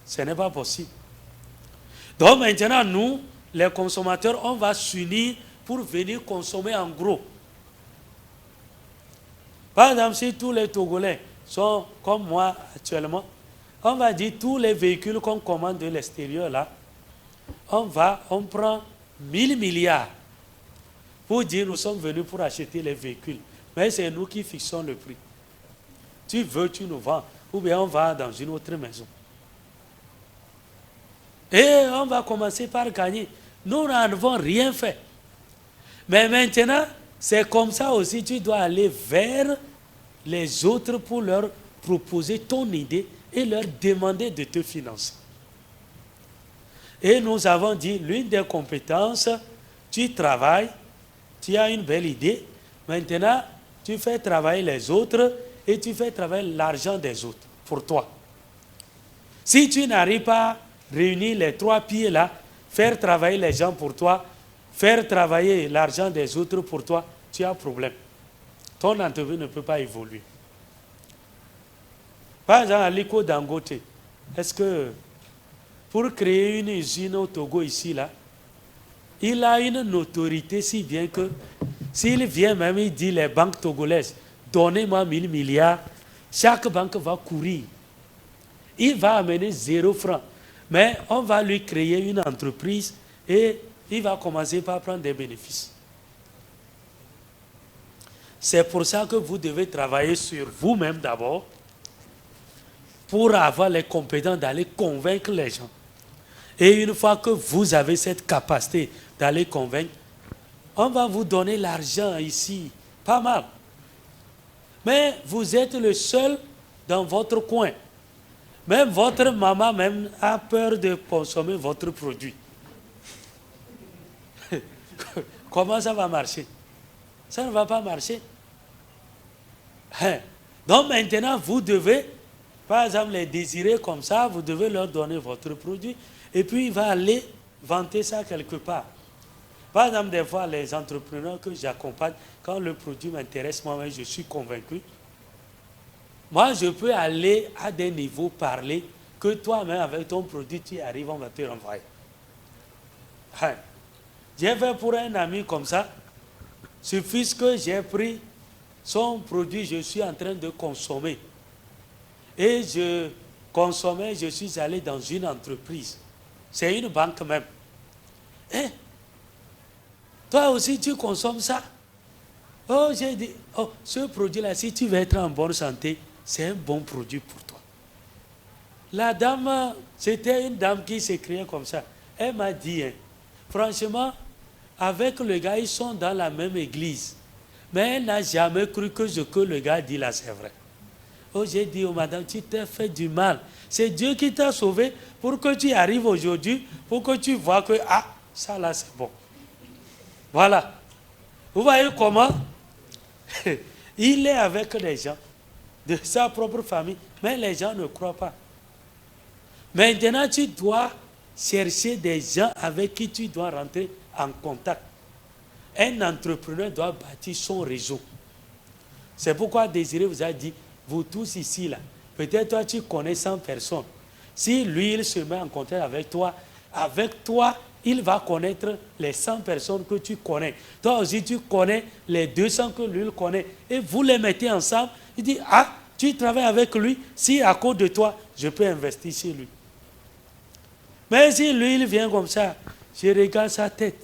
Ce n'est pas possible. Donc maintenant, nous, les consommateurs, on va s'unir pour venir consommer en gros. Par exemple, si tous les Togolais sont comme moi actuellement, on va dire tous les véhicules qu'on commande de l'extérieur là, on prend 1000 milliards pour dire nous sommes venus pour acheter les véhicules. Mais c'est nous qui fixons le prix. Tu veux, tu nous vends. Ou bien on va dans une autre maison. Et on va commencer par gagner. Nous n'avons rien fait. Mais maintenant, c'est comme ça aussi, tu dois aller vers les autres pour leur proposer ton idée et leur demander de te financer. Et nous avons dit, l'une des compétences, tu travailles, tu as une belle idée, maintenant, tu fais travailler les autres et tu fais travailler l'argent des autres pour toi. Si tu n'arrives pas à réunir les 3 pieds là, faire travailler les gens pour toi, faire travailler l'argent des autres pour toi, tu as un problème. Ton entreprise ne peut pas évoluer. Par exemple, Aliko Dangote, est-ce que pour créer une usine au Togo ici, là, il a une notoriété si bien que s'il vient même, il dit les banques togolaises, donnez-moi 1000 milliards, chaque banque va courir. Il va amener 0 francs. Mais on va lui créer une entreprise et il va commencer par prendre des bénéfices. C'est pour ça que vous devez travailler sur vous-même d'abord pour avoir les compétences d'aller convaincre les gens. Et une fois que vous avez cette capacité d'aller convaincre, on va vous donner l'argent ici, pas mal. Mais vous êtes le seul dans votre coin. Même votre maman même a peur de consommer votre produit. Comment ça va marcher? Ça ne va pas marcher. Donc maintenant, vous devez, par exemple, les désirer comme ça, vous devez leur donner votre produit, et puis il va aller vanter ça quelque part. Par exemple, des fois, les entrepreneurs que j'accompagne, quand le produit m'intéresse, moi-même, je suis convaincu. Moi, je peux aller à des niveaux parler que toi-même, avec ton produit, tu arrives, on va te renvoyer. Hein. J'ai fait pour un ami comme ça, suffit que j'ai pris son produit, je suis en train de consommer. Et je consommais, je suis allé dans une entreprise. C'est une banque même. Eh, toi aussi, tu consommes ça? Oh, j'ai dit, oh, ce produit-là, si tu veux être en bonne santé, c'est un bon produit pour toi. La dame, c'était une dame qui s'écriait comme ça. Elle m'a dit, hein, franchement, avec le gars, ils sont dans la même église. Mais elle n'a jamais cru que ce que le gars dit là, c'est vrai. Oh, j'ai dit, oh madame, tu t'es fait du mal. C'est Dieu qui t'a sauvé pour que tu arrives aujourd'hui, pour que tu vois que, ah, ça là, c'est bon. Voilà. Vous voyez comment il est avec des gens de sa propre famille, mais les gens ne croient pas. Maintenant, tu dois chercher des gens avec qui tu dois rentrer en contact. Un entrepreneur doit bâtir son réseau. C'est pourquoi Désiré vous a dit, vous tous ici, là, peut-être toi, tu connais 100 personnes. Si lui, il se met en contact avec toi, il va connaître les 100 personnes que tu connais. Toi aussi, tu connais les 200 que lui, il connaît. Et vous les mettez ensemble. Il dit, ah, tu travailles avec lui. Si à cause de toi, je peux investir chez lui. Mais si lui, il vient comme ça, je regarde sa tête.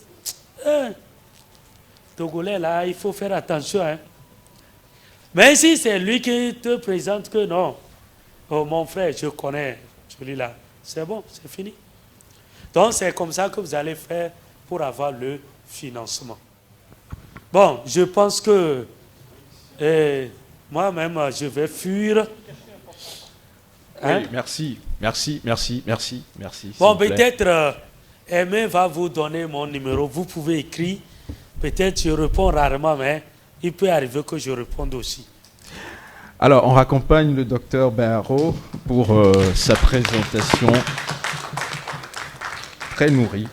Togolais, là, il faut faire attention. Hein. Mais si c'est lui qui te présente que non, oh, mon frère, je connais celui-là, c'est bon, c'est fini. Donc, c'est comme ça que vous allez faire pour avoir le financement. Bon, je pense que moi-même, je vais fuir. Hein? Oui, merci. Bon, peut-être, Aimé va vous donner mon numéro. Vous pouvez écrire. Peut-être je réponds rarement, mais il peut arriver que je réponde aussi. Alors, on raccompagne le docteur Bayaro pour sa présentation très nourrie.